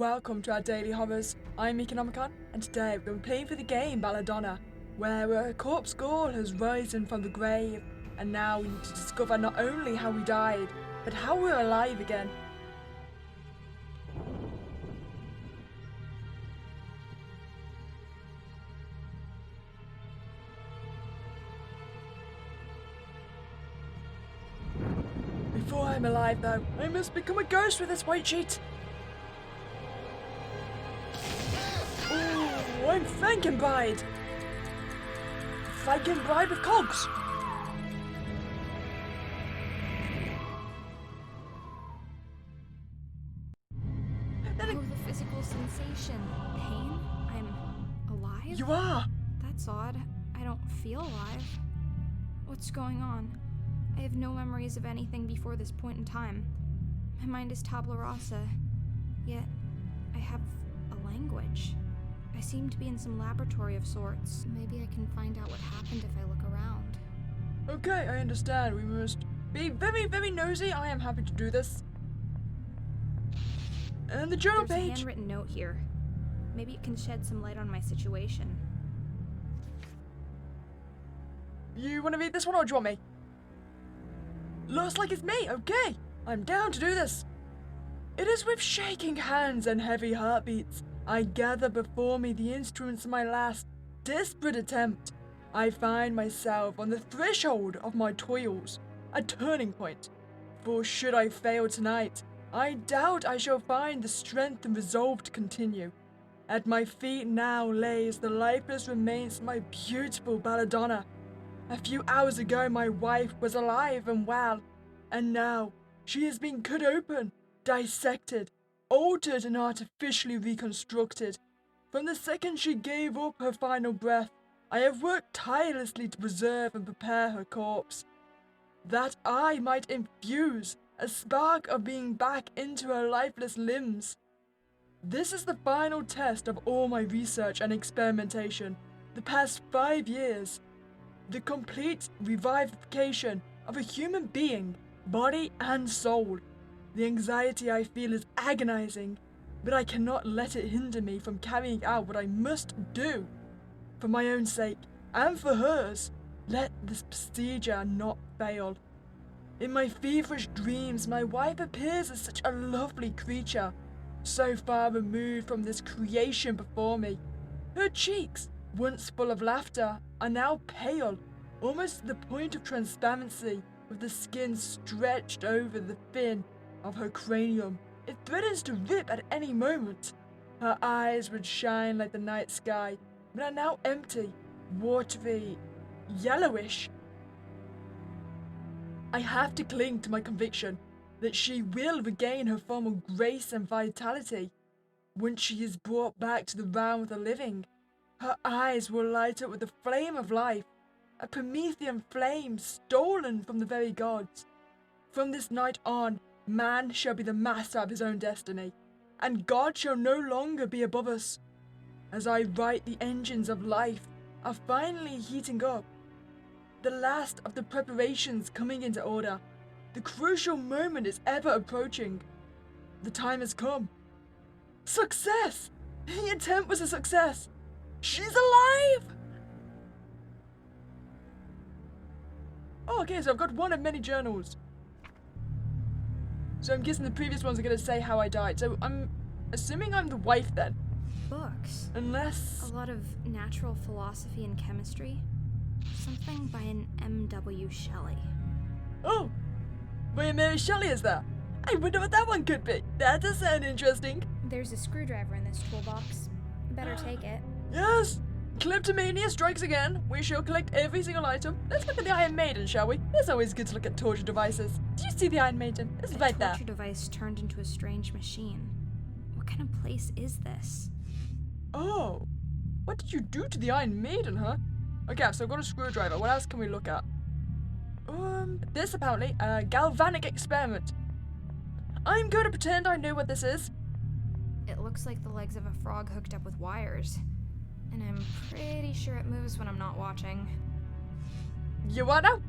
welcome to our daily horrors. I'm Meek and Nomicon, and today we're playing through the game Belladonna, where a corpse ghoul has risen from the grave, and now we need to discover not only how we died, but how we're alive again. Before I'm alive though, I must become a ghost with this white sheet. Ooh, I'm Frankenbride! Frankenbride with cogs! Oh, the physical sensation. Pain? I'm alive? You are! That's odd. I don't feel alive. What's going on? I have no memories of anything before this point in time. My mind is tabula rasa, yet I have a language. I seem to be in some laboratory of sorts. Maybe I can find out what happened if I look around. Okay, I understand. We must be very, very nosy. I am happy to do this. And the journal There's a page. handwritten note here. Maybe it can shed some light on my situation. You want to read this one or do you want me? Looks like it's me, okay. I'm down to do this. It is with shaking hands and heavy heartbeats I gather before me the instruments of my last desperate attempt. I find myself on the threshold of my toils, a turning point. For should I fail tonight, I doubt I shall find the strength and resolve to continue. At my feet now lays the lifeless remains of my beautiful Belladonna. A few hours ago my wife was alive and well, and now she has been cut open, dissected, altered and artificially reconstructed. From the second she gave up her final breath, I have worked tirelessly to preserve and prepare her corpse, that I might infuse a spark of being back into her lifeless limbs. This is the final test of all my research and experimentation, the past 5 years. The complete revivification of a human being, body and soul. The anxiety I feel is agonizing, but I cannot let it hinder me from carrying out what I must do. For my own sake, and for hers, let this procedure not fail. In my feverish dreams, my wife appears as such a lovely creature, so far removed from this creation before me. Her cheeks, once full of laughter, are now pale, almost to the point of transparency, with the skin stretched over the fin of her cranium. It threatens to rip at any moment. Her eyes would shine like the night sky, but are now empty, watery, yellowish. I have to cling to my conviction that she will regain her former grace and vitality once she is brought back to the realm of the living. Her eyes will light up with the flame of life, a Promethean flame stolen from the very gods. From this night on, man shall be the master of his own destiny, and God shall no longer be above us. As I write, the engines of life are finally heating up, the last of the preparations coming into order. The crucial moment is ever approaching. The time has come. Success! The attempt was a success! She's alive! Oh, okay, so I've got one of many journals. So I'm guessing the previous ones are going to say how I died. So I'm assuming I'm the wife then. Books. Unless... A lot of natural philosophy and chemistry. Something by an M.W. Shelley. Oh! By Mary Shelley is there? I wonder what that one could be. That does sound interesting. There's a screwdriver in this toolbox. Better take it. Yes! Kleptomania strikes again. We shall collect every single item. Let's look at the Iron Maiden, shall we? It's always good to look at torture devices. Do you see the Iron Maiden? It's right there. A torture device turned into a strange machine. What kind of place is this? Oh. What did you do to the Iron Maiden, huh? Okay, so I've got a screwdriver. What else can we look at? This apparently, a galvanic experiment. I'm going to pretend I know what this is. It looks like the legs of a frog hooked up with wires. And I'm pretty sure it moves when I'm not watching. You what now?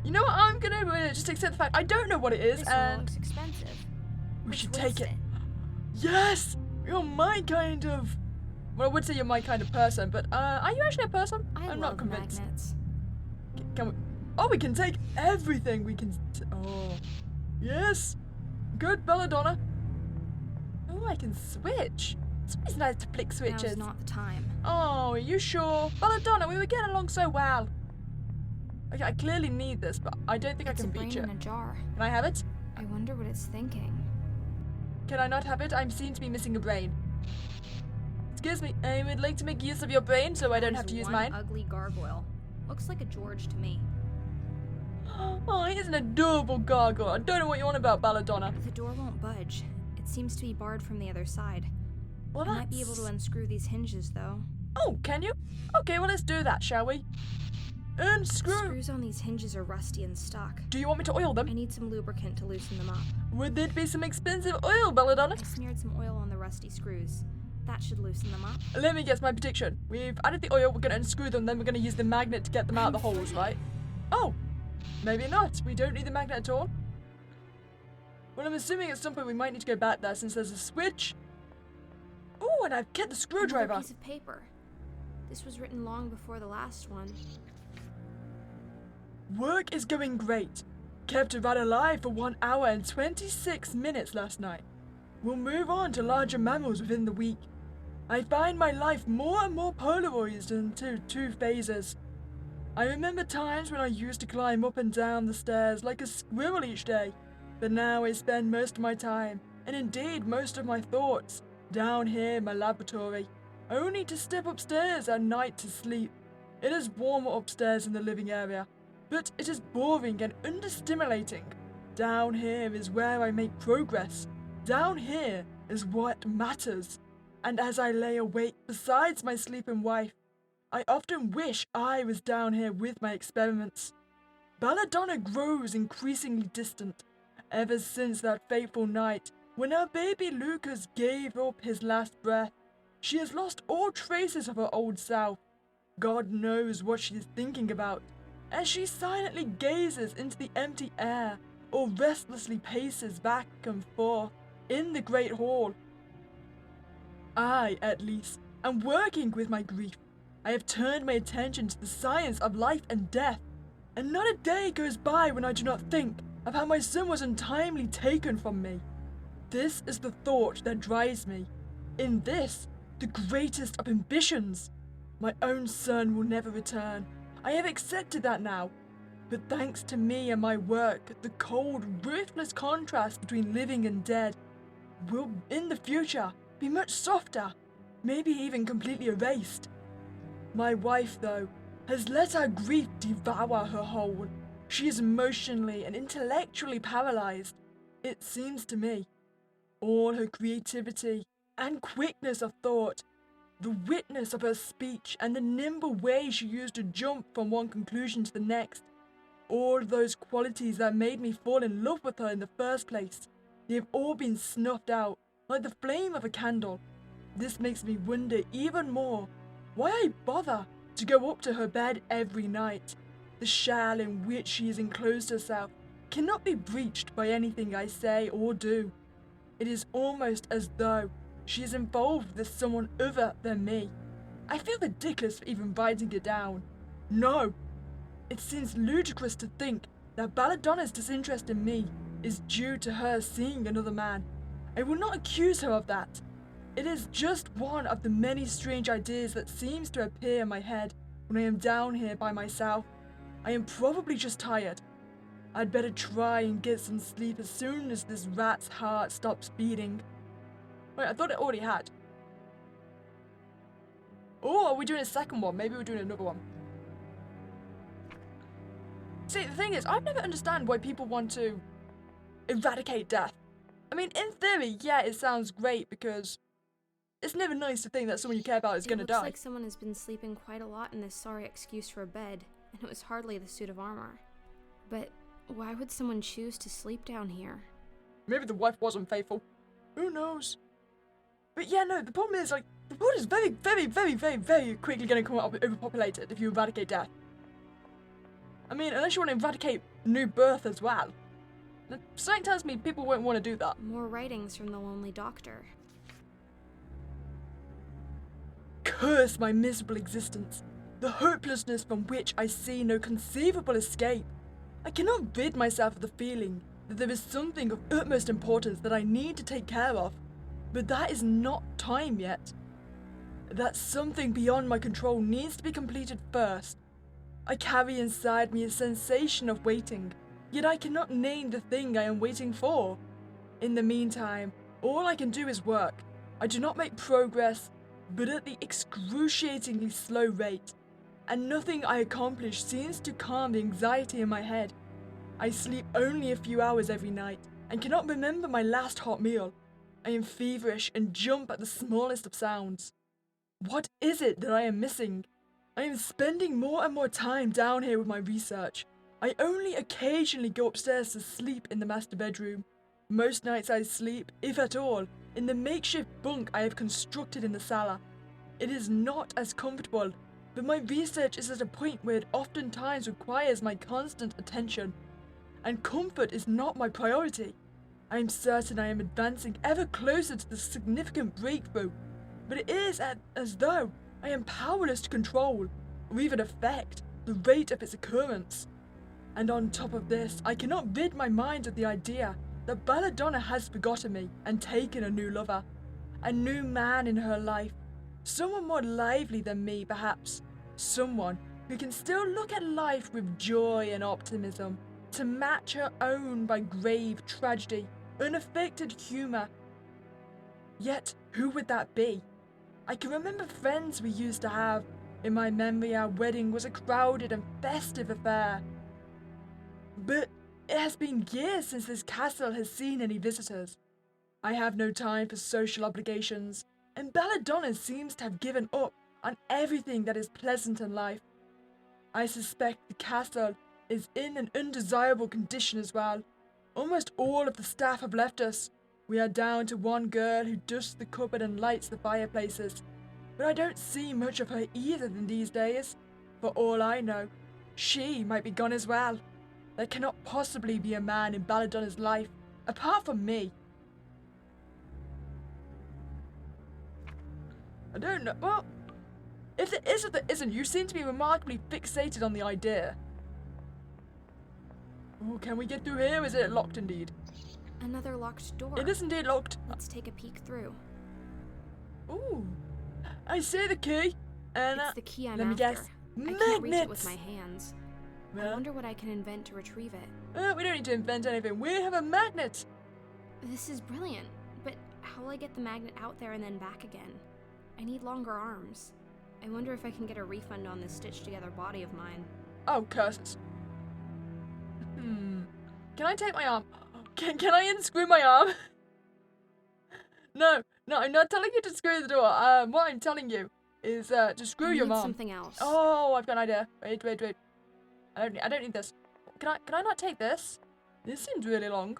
You know what, I'm gonna just accept the fact I don't know what it is, This one and looks expensive. we Let's should waste take it. Yes! You're my kind of... Well, I would say you're my kind of person, but are you actually a person? I'm not convinced. Magnets. Can we... Oh, we can take everything. We can... Oh. Yes. Good, Belladonna. Oh, I can switch. It's always nice to flick switches. Now's not the time. Oh, are you sure? Belladonna, we were getting along so well. Okay, I clearly need this, but I don't think I can beat you. It's a brain in a jar. Can I have it? I wonder what it's thinking. Can I not have it? I'm seen to be missing a brain. Excuse me, I would like to make use of your brain so I don't have to use mine. Ugly gargoyle. Looks like a George to me. Oh, he's an adorable gargoyle. I don't know what you want about, Belladonna. The door won't budge. It seems to be barred from the other side. Well, I might be able to unscrew these hinges, though. Oh, can you? Okay, well, let's do that, shall we? Unscrew! The screws on these hinges are rusty and stuck. Do you want me to oil them? I need some lubricant to loosen them up. Would it be some expensive oil, Belladonna? I smeared some oil on the rusty screws. That should loosen them up. Let me guess my prediction. We've added the oil, we're going to unscrew them, then we're going to use the magnet to get them out of the holes, right? Oh, maybe not. We don't need the magnet at all. Well, I'm assuming at some point we might need to go back there since there's a switch. Oh, and I've kept the screwdriver. Another piece of paper. This was written long before the last one. Work is going great. Kept a rat alive for 1 hour and 26 minutes last night. We'll move on to larger mammals within the week. I find my life more and more polarized into two phases. I remember times when I used to climb up and down the stairs like a squirrel each day, but now I spend most of my time, and indeed most of my thoughts, down here in my laboratory, only to step upstairs at night to sleep. It is warmer upstairs in the living area, but it is boring and understimulating. Down here is where I make progress. Down here is what matters. And as I lay awake besides my sleeping wife, I often wish I was down here with my experiments. Belladonna grows increasingly distant, ever since that fateful night when our baby Lucas gave up his last breath. She has lost all traces of her old self. God knows what she is thinking about, as she silently gazes into the empty air or restlessly paces back and forth in the great hall. I, at least, am working with my grief. I have turned my attention to the science of life and death, and not a day goes by when I do not think of how my son was untimely taken from me. This is the thought that drives me. In this, the greatest of ambitions. My own son will never return. I have accepted that now. But thanks to me and my work, the cold, ruthless contrast between living and dead will, in the future, be much softer, maybe even completely erased. My wife, though, has let our grief devour her whole. She is emotionally and intellectually paralyzed, it seems to me. All her creativity and quickness of thought, the witness of her speech and the nimble way she used to jump from one conclusion to the next, all those qualities that made me fall in love with her in the first place, they have all been snuffed out like the flame of a candle. This makes me wonder even more why I bother to go up to her bed every night. The shell in which she has enclosed herself cannot be breached by anything I say or do. It is almost as though she is involved with someone other than me. I feel ridiculous for even writing it down. No! It seems ludicrous to think that Belladonna's disinterest in me is due to her seeing another man. I will not accuse her of that. It is just one of the many strange ideas that seems to appear in my head when I am down here by myself. I am probably just tired. I'd better try and get some sleep as soon as this rat's heart stops beating. Wait, I thought it already had. Oh, are we doing a second one? Maybe we're doing another one. See, the thing is, I've never understand why people want to eradicate death. I mean, in theory, yeah, it sounds great because it's never nice to think that someone you care about is going to die. It looks like someone has been sleeping quite a lot in this sorry excuse for a bed, and it was hardly the suit of armor. But why would someone choose to sleep down here? Maybe the wife was unfaithful. Who knows? But yeah, no, the problem is, like, the world is very, very, very, very, very quickly going to come up overpopulated if you eradicate death. I mean, unless you want to eradicate new birth as well. Something tells me people won't want to do that. More writings from the lonely doctor. curse my miserable existence, the hopelessness from which I see no conceivable escape. I cannot rid myself of the feeling that there is something of utmost importance that I need to take care of, but that is not time yet. That something beyond my control needs to be completed first. I carry inside me a sensation of waiting, yet I cannot name the thing I am waiting for. In the meantime, all I can do is work. I do not make progress, but at the excruciatingly slow rate, and nothing I accomplish seems to calm the anxiety in my head. I sleep only a few hours every night, and cannot remember my last hot meal. I am feverish and jump at the smallest of sounds. What is it that I am missing? I am spending more and more time down here with my research. I only occasionally go upstairs to sleep in the master bedroom. Most nights I sleep, if at all, in the makeshift bunk I have constructed in the cellar. It is not as comfortable, but my research is at a point where it oftentimes requires my constant attention, and comfort is not my priority. I am certain I am advancing ever closer to the significant breakthrough, but it is as though I am powerless to control, or even affect, the rate of its occurrence. And on top of this, I cannot rid my mind of the idea that Belladonna has forgotten me and taken a new lover, a new man in her life, someone more lively than me perhaps, someone who can still look at life with joy and optimism, to match her own by grave tragedy, unaffected humour. Yet, who would that be? I can remember friends we used to have. In my memory, our wedding was a crowded and festive affair. But it has been years since this castle has seen any visitors. I have no time for social obligations, and Belladonna seems to have given up on everything that is pleasant in life. I suspect the castle is in an undesirable condition as well. Almost all of the staff have left us. We are down to one girl who dusts the cupboard and lights the fireplaces, but I don't see much of her either in these days. For all I know, she might be gone as well. There cannot possibly be a man in Belladonna's life, apart from me. I don't know. Well, if there is or there isn't, you seem to be remarkably fixated on the idea. Oh, can we get through here? Is it locked indeed? Another locked door. It is indeed locked. Let's take a peek through. Ooh. I see the key. And It's the key I'm let me after. guess. I can't reach it with Magnets. my hands. I Well, wonder what I can invent to retrieve it. we don't need to invent anything. We have a magnet. This is brilliant, but how will I get the magnet out there and then back again? I need longer arms. I wonder if I can get a refund on this stitched together body of mine. Oh, curses. Can I take my arm? Can I unscrew my arm? No, I'm not telling you to screw the door. What I'm telling you is to screw your arm. Something else. Oh, I've got an idea. Wait. I don't need this. Can I not take this? This seems really long.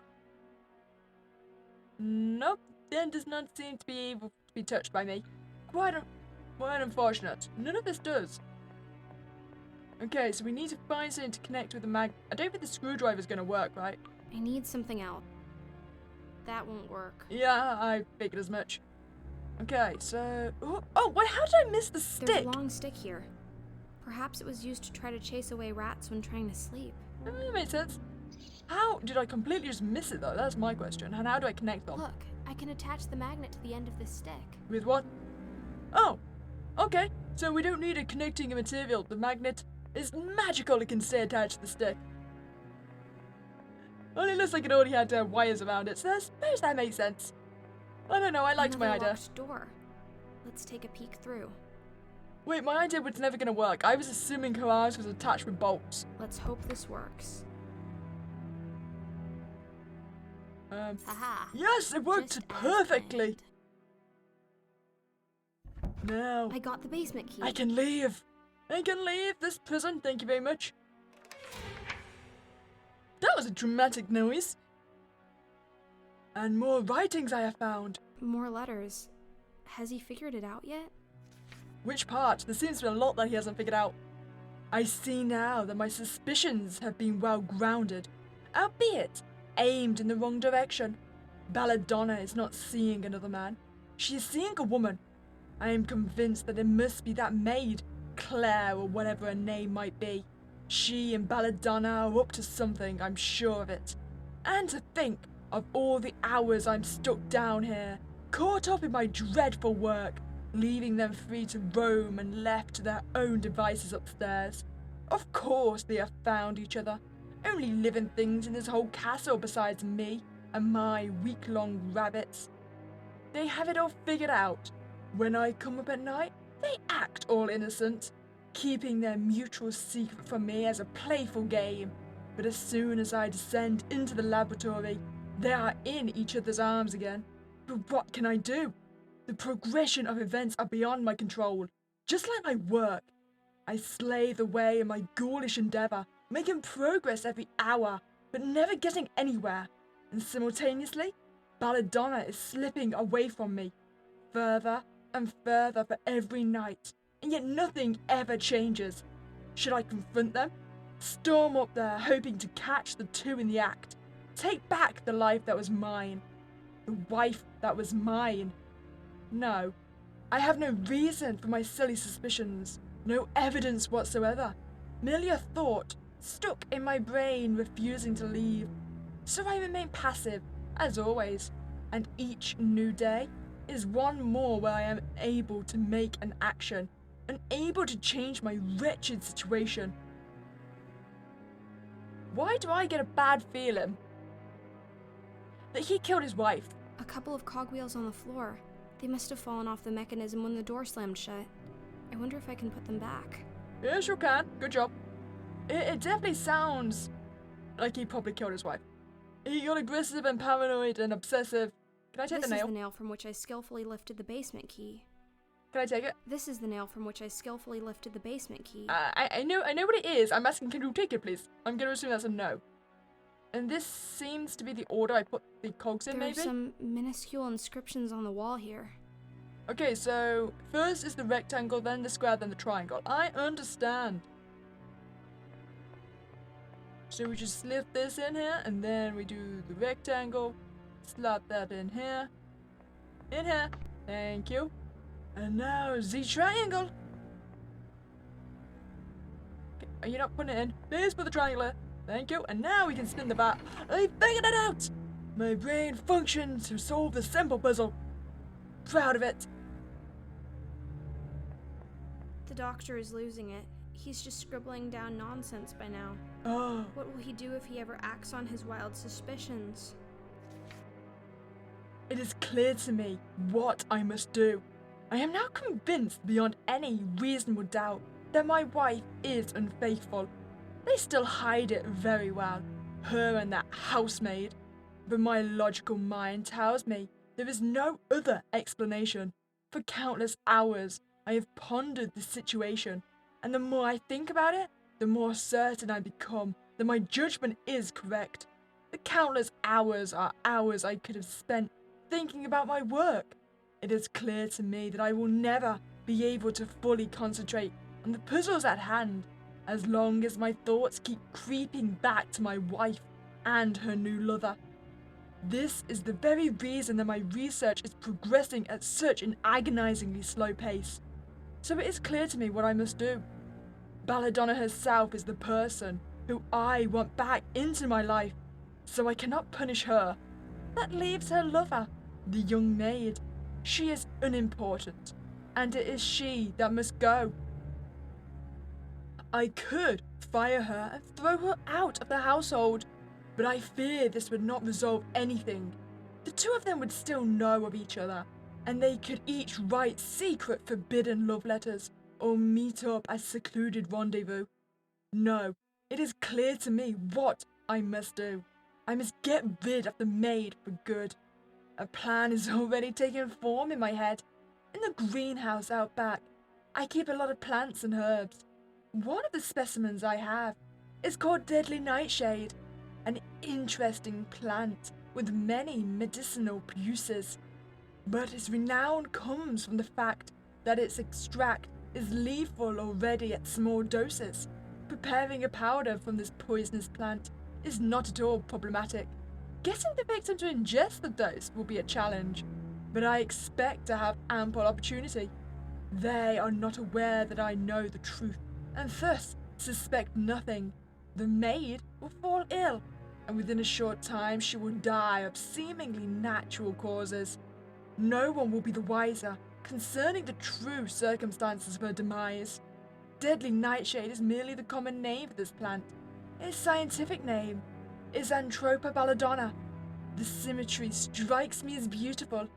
Nope, that does not seem to be able to be touched by me. Quite unfortunate. None of this does. Okay, so we need to find something to connect with the mag. I don't think the screwdriver's gonna work, right? I need something else. That won't work. Yeah, I figured as much. Okay, so... Oh, wait, how did I miss the stick? There's a long stick here. Perhaps it was used to try to chase away rats when trying to sleep. That makes sense. How did I completely just miss it, though? That's my question. And how do I connect them? Look, I can attach the magnet to the end of this stick. With what? Oh, okay. So we don't need a connecting material. The magnet is magical. It can stay attached to the stick. Well, it looks like it already had wires around it, so I suppose that makes sense. I don't know, I liked my idea. Locked door. Let's take a peek through. Wait, my idea was never going to work. I was assuming her arms was attached with bolts. Let's hope this works. Haha. Yes, it worked Just as perfectly. planned. Now, I got the basement key. I can leave. I can leave this prison, thank you very much. That was a dramatic noise. And more writings I have found. More letters. Has he figured it out yet? Which part? There seems to be a lot that he hasn't figured out. I see now that my suspicions have been well grounded, albeit aimed in the wrong direction. Belladonna is not seeing another man. She is seeing a woman. I am convinced that it must be that maid, Claire or whatever her name might be. She and Belladonna are up to something, I'm sure of it. And to think of all the hours I'm stuck down here, caught up in my dreadful work, leaving them free to roam and left to their own devices upstairs. Of course they have found each other, only living things in this whole castle besides me and my week-long rabbits. They have it all figured out. When I come up at night, they act all innocent, keeping their mutual secret from me as a playful game. But as soon as I descend into the laboratory, they are in each other's arms again. But what can I do? The progression of events are beyond my control, just like my work. I slave away in my ghoulish endeavour, making progress every hour, but never getting anywhere. And simultaneously, Belladonna is slipping away from me, further and further for every night, and yet nothing ever changes. Should I confront them? Storm up there, hoping to catch the two in the act, take back the life that was mine, the wife that was mine? No, I have no reason for my silly suspicions, no evidence whatsoever, merely a thought stuck in my brain refusing to leave. So I remain passive, as always, and each new day is one more where I am able to make an action, and able to change my wretched situation. Why do I get a bad feeling that he killed his wife? A couple of cogwheels on the floor. They must have fallen off the mechanism when the door slammed shut. I wonder if I can put them back. Yes, you can. Good job. It definitely sounds like he probably killed his wife. He got aggressive and paranoid and obsessive. Can I take the nail? This is the nail from which I skillfully lifted the basement key. Can I take it? This is the nail from which I skillfully lifted the basement key. I know what it is. I'm asking, can you take it, please? I'm going to assume that's a no. And this seems to be the order I put the cogs in, maybe? There are some minuscule inscriptions on the wall here. Okay, so first is the rectangle, then the square, then the triangle. I understand. So we just slip this in here, and then we do the rectangle. Slot that in here. In here. Thank you. And now the triangle. Okay, are you not putting it in? Please put the triangle in. Thank you. And now we can spin the bat. I figured it out! My brain functioned to solve the simple puzzle. Proud of it. The doctor is losing it. He's just scribbling down nonsense by now. Oh. What will he do if he ever acts on his wild suspicions? It is clear to me what I must do. I am now convinced beyond any reasonable doubt that my wife is unfaithful. They still hide it very well, her and that housemaid. But my logical mind tells me there is no other explanation. For countless hours, I have pondered the situation, and the more I think about it, the more certain I become that my judgment is correct. The countless hours are hours I could have spent thinking about my work. It is clear to me that I will never be able to fully concentrate on the puzzles at hand as long as my thoughts keep creeping back to my wife and her new lover. This is the very reason that my research is progressing at such an agonizingly slow pace. So it is clear to me what I must do. Belladonna herself is the person who I want back into my life, so I cannot punish her. That leaves her lover, the young maid. She is unimportant, and it is she that must go. I could fire her and throw her out of the household, but I fear this would not resolve anything. The two of them would still know of each other, and they could each write secret forbidden love letters or meet up at secluded rendezvous. No, it is clear to me what I must do. I must get rid of the maid for good. A plan is already taking form in my head. In the greenhouse out back, I keep a lot of plants and herbs. One of the specimens I have is called Deadly Nightshade, an interesting plant with many medicinal uses. But its renown comes from the fact that its extract is lethal already at small doses. Preparing a powder from this poisonous plant is not at all problematic. Getting the victim to ingest the dose will be a challenge, but I expect to have ample opportunity. They are not aware that I know the truth, and thus suspect nothing. The maid will fall ill, and within a short time she will die of seemingly natural causes. No one will be the wiser concerning the true circumstances of her demise. Deadly nightshade is merely the common name for this plant. Its scientific name is Belladonna. The symmetry strikes me as beautiful.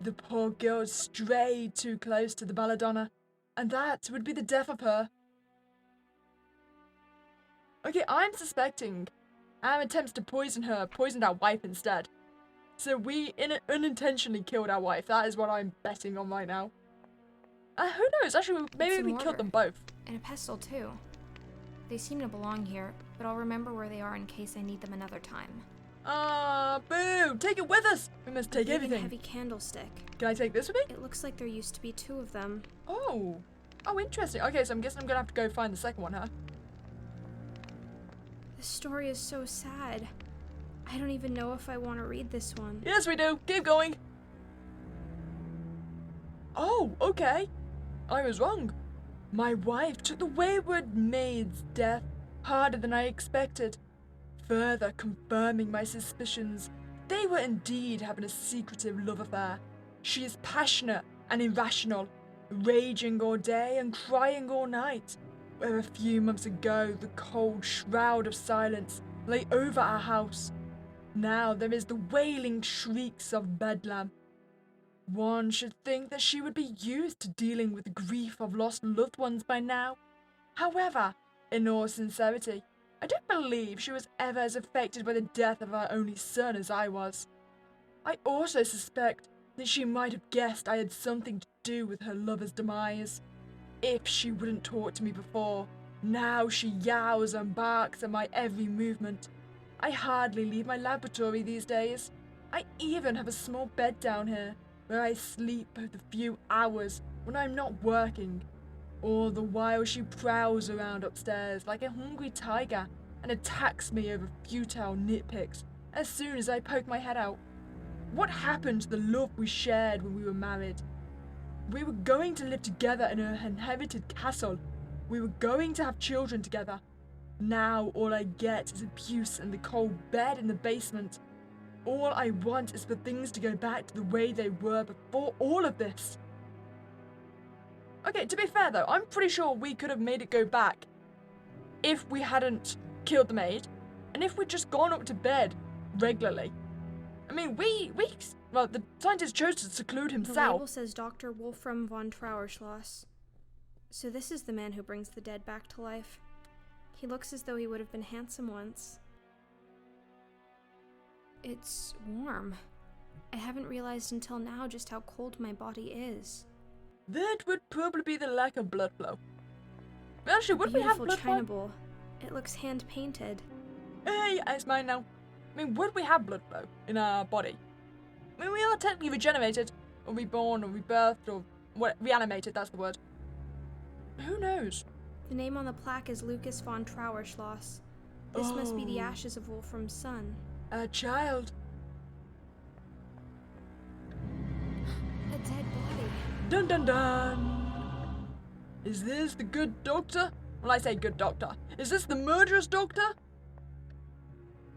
The poor girl strayed too close to the Belladonna, and that would be the death of her. Okay, I'm suspecting our attempts to poison her poisoned our wife instead. So we unintentionally killed our wife. That is what I'm betting on right now. Who knows? Actually, maybe we killed them both. And a pestle, too. They seem to belong here, but I'll remember where they are in case I need them another time. Boo! Take it with us! We must take everything. Heavy candlestick. Can I take this with me? It looks like there used to be 2 of them. Oh, interesting. Okay, so I'm guessing I'm gonna have to go find the second one, huh? This story is so sad. I don't even know if I want to read this one. Yes, we do. Keep going. Oh, okay. I was wrong. My wife took the wayward maid's death harder than I expected, further confirming my suspicions. They were indeed having a secretive love affair. She is passionate and irrational, raging all day and crying all night, where a few months ago the cold shroud of silence lay over our house. Now there is the wailing shrieks of bedlam. One should think that she would be used to dealing with the grief of lost loved ones by now. However, in all sincerity, I don't believe she was ever as affected by the death of her only son as I was. I also suspect that she might have guessed I had something to do with her lover's demise. If she wouldn't talk to me before, now she yowls and barks at my every movement. I hardly leave my laboratory these days. I even have a small bed down here, where I sleep for the few hours when I'm not working. All the while she prowls around upstairs like a hungry tiger and attacks me over futile nitpicks as soon as I poke my head out. What happened to the love we shared when we were married? We were going to live together in her inherited castle. We were going to have children together. Now all I get is abuse and the cold bed in the basement. All I want is for things to go back to the way they were before all of this. Okay, to be fair though, I'm pretty sure we could have made it go back if we hadn't killed the maid, and if we'd just gone up to bed regularly. I mean, the scientist chose to seclude himself. The label says Dr. Wolfram von Trauerschloss. So this is the man who brings the dead back to life. He looks as though he would have been handsome once. It's warm. I haven't realized until now just how cold my body is. That would probably be the lack of blood flow. Actually, would we have blood flow? China bowl. It looks hand-painted. Hey, it's mine now. I mean, would we have blood flow in our body? I mean, we are technically regenerated, or reborn, or rebirthed, or what? Reanimated, that's the word. Who knows? The name on the plaque is Lucas von Trauerschloss. This must be the ashes of Wolfram's son. A child. A dead body. Dun dun dun! Is this the good doctor? Well, I say good doctor. Is this the murderous doctor?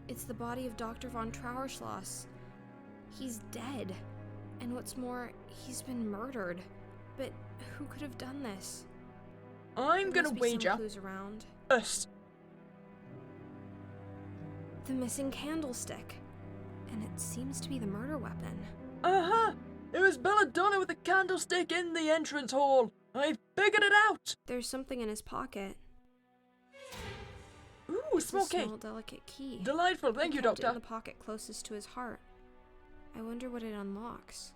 It's the body of Dr. von Trauerschloss. He's dead. And what's more, he's been murdered. But who could have done this? I'm gonna wager clues around. us. The missing candlestick. And it seems to be the murder weapon. Uh-huh! It was Belladonna with the candlestick in the entrance hall. I figured it out! There's something in his pocket. Ooh, small key. A small, delicate key. Delightful, thank you, Doctor. In the pocket closest to his heart. I wonder what it unlocks.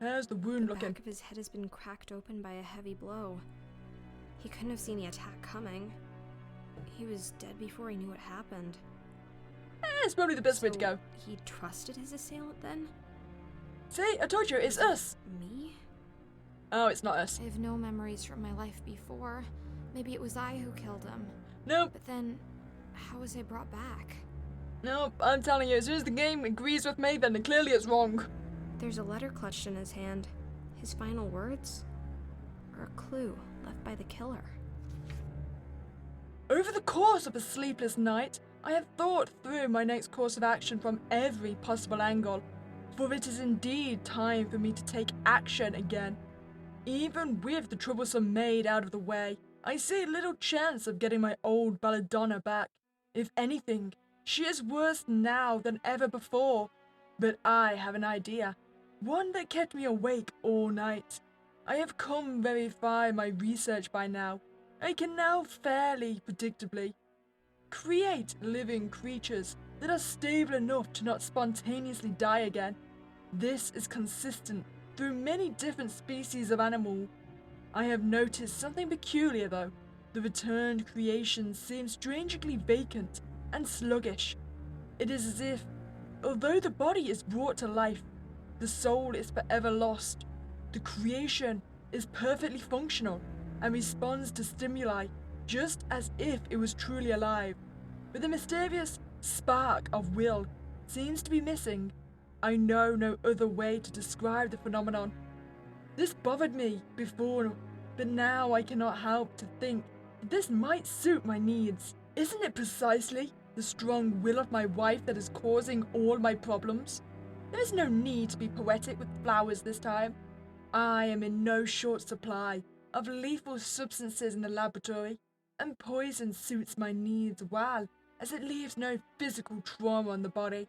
How's the wound looking? The back of his head has been cracked open by a heavy blow. He couldn't have seen the attack coming. He was dead before he knew what happened. It's probably the best way to go. He trusted his assailant then? See, I told you, it's us. Me? Oh, it's not us. I have no memories from my life before. Maybe it was I who killed him. Nope. But then, how was I brought back? Nope, I'm telling you, as soon as the game agrees with me, then clearly it's wrong. There's a letter clutched in his hand. His final words? Or a clue left by the killer? Over the course of a sleepless night, I have thought through my next course of action from every possible angle, for it is indeed time for me to take action again. Even with the troublesome maid out of the way, I see little chance of getting my old Belladonna back. If anything, she is worse now than ever before. But I have an idea, one that kept me awake all night. I have come very far in my research by now. I can now fairly predictably create living creatures that are stable enough to not spontaneously die again. This is consistent through many different species of animal. I have noticed something peculiar though. The returned creation seems strangely vacant and sluggish. It is as if, although the body is brought to life, the soul is forever lost. The creation is perfectly functional and responds to stimuli just as if it was truly alive, but the mysterious spark of will seems to be missing. I know no other way to describe the phenomenon. This bothered me before, but now I cannot help to think that this might suit my needs. Isn't it precisely the strong will of my wife that is causing all my problems? There is no need to be poetic with flowers this time. I am in no short supply of lethal substances in the laboratory, and poison suits my needs well, as it leaves no physical trauma on the body.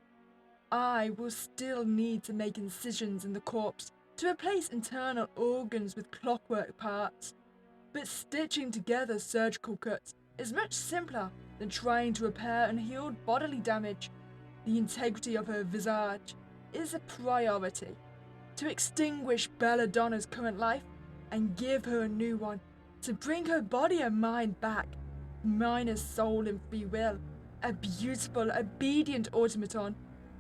I will still need to make incisions in the corpse to replace internal organs with clockwork parts, but stitching together surgical cuts is much simpler than trying to repair unhealed bodily damage. The integrity of her visage is a priority. To extinguish Belladonna's current life and give her a new one, to bring her body and mind back, minus soul and free will, a beautiful, obedient automaton,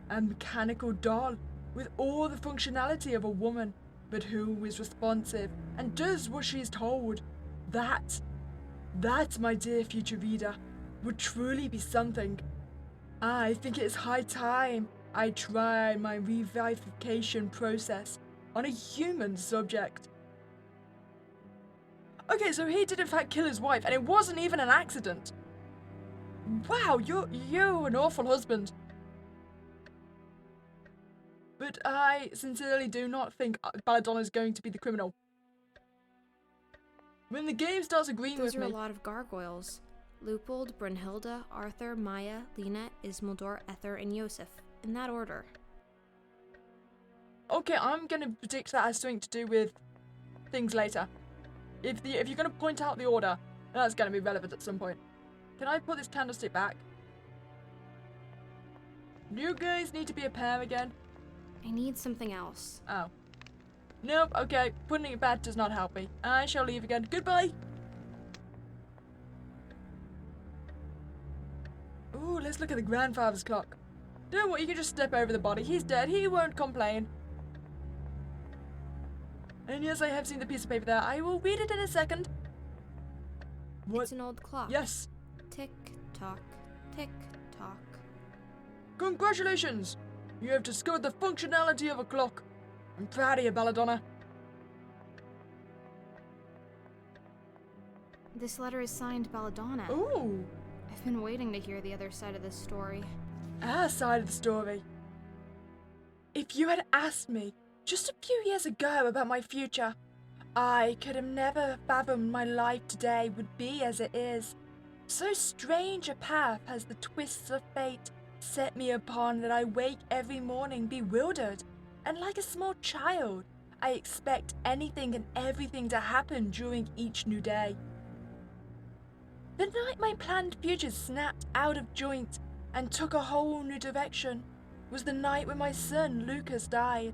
a mechanical doll with all the functionality of a woman, but who is responsive and does what she is told. That, my dear future reader, would truly be something. I think it is high time I tried my revivification process on a human subject. Okay, so he did in fact kill his wife, and it wasn't even an accident. Wow, you're an awful husband. But I sincerely do not think Belladonna is going to be the criminal. When the game starts agreeing with me... Those are a lot of gargoyles. Leupold, Brunhilde, Arthur, Maya, Lena, Ismildor, Ether, and Yosef. In that order. Okay, I'm going to predict that has something to do with things later. If you're going to point out the order, that's going to be relevant at some point. Can I put this candlestick back? You guys need to be a pair again. I need something else. Oh. Nope, okay. Putting it back does not help me. I shall leave again. Goodbye! Ooh, let's look at the grandfather's clock. Don't worry, you can just step over the body. He's dead. He won't complain. And yes, I have seen the piece of paper there. I will read it in a second. What? It's an old clock. Yes. Tick tock, tick tock. Congratulations! You have discovered the functionality of a clock. I'm proud of you, Belladonna. This letter is signed Belladonna. Ooh. I've been waiting to hear the other side of this story. Our side of the story. If you had asked me just a few years ago about my future, I could have never fathomed my life today would be as it is. So strange a path has the twists of fate set me upon that I wake every morning bewildered, and like a small child, I expect anything and everything to happen during each new day. The night my planned future snapped out of joint and took a whole new direction was the night when my son Lucas died.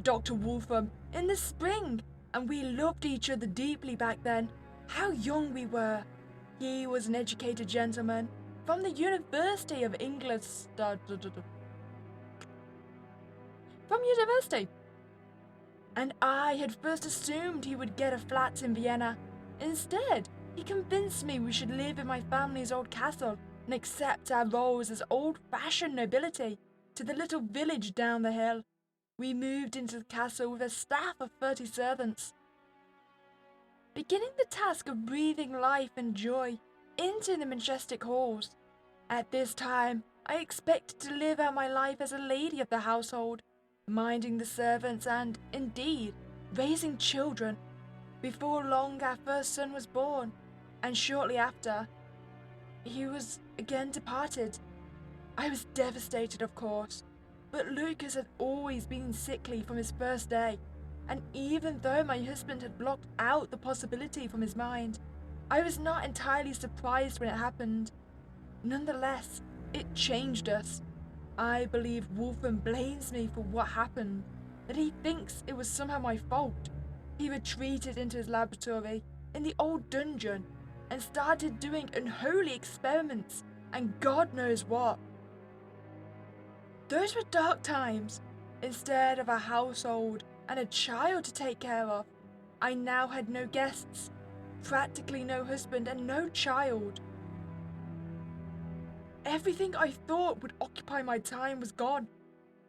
Dr. Wolfram, in the spring, and we loved each other deeply back then. How young we were. He was an educated gentleman from the University of England. From university. And I had first assumed he would get a flat in Vienna. Instead, he convinced me we should live in my family's old castle and accept our roles as old-fashioned nobility to the little village down the hill. we moved into the castle with a staff of 30 servants, beginning the task of breathing life and joy into the majestic halls. At this time, I expected to live out my life as a lady of the household, minding the servants and, indeed, raising children. Before long, our first son was born, and shortly after, he was again departed. I was devastated, of course, but Lucas had always been sickly from his first day, and even though my husband had blocked out the possibility from his mind, I was not entirely surprised when it happened. Nonetheless, it changed us. I believe Wolfram blames me for what happened, that he thinks it was somehow my fault. He retreated into his laboratory in the old dungeon and started doing unholy experiments and God knows what. Those were dark times. Instead of a household and a child to take care of, I now had no guests, practically no husband and no child. Everything I thought would occupy my time was gone,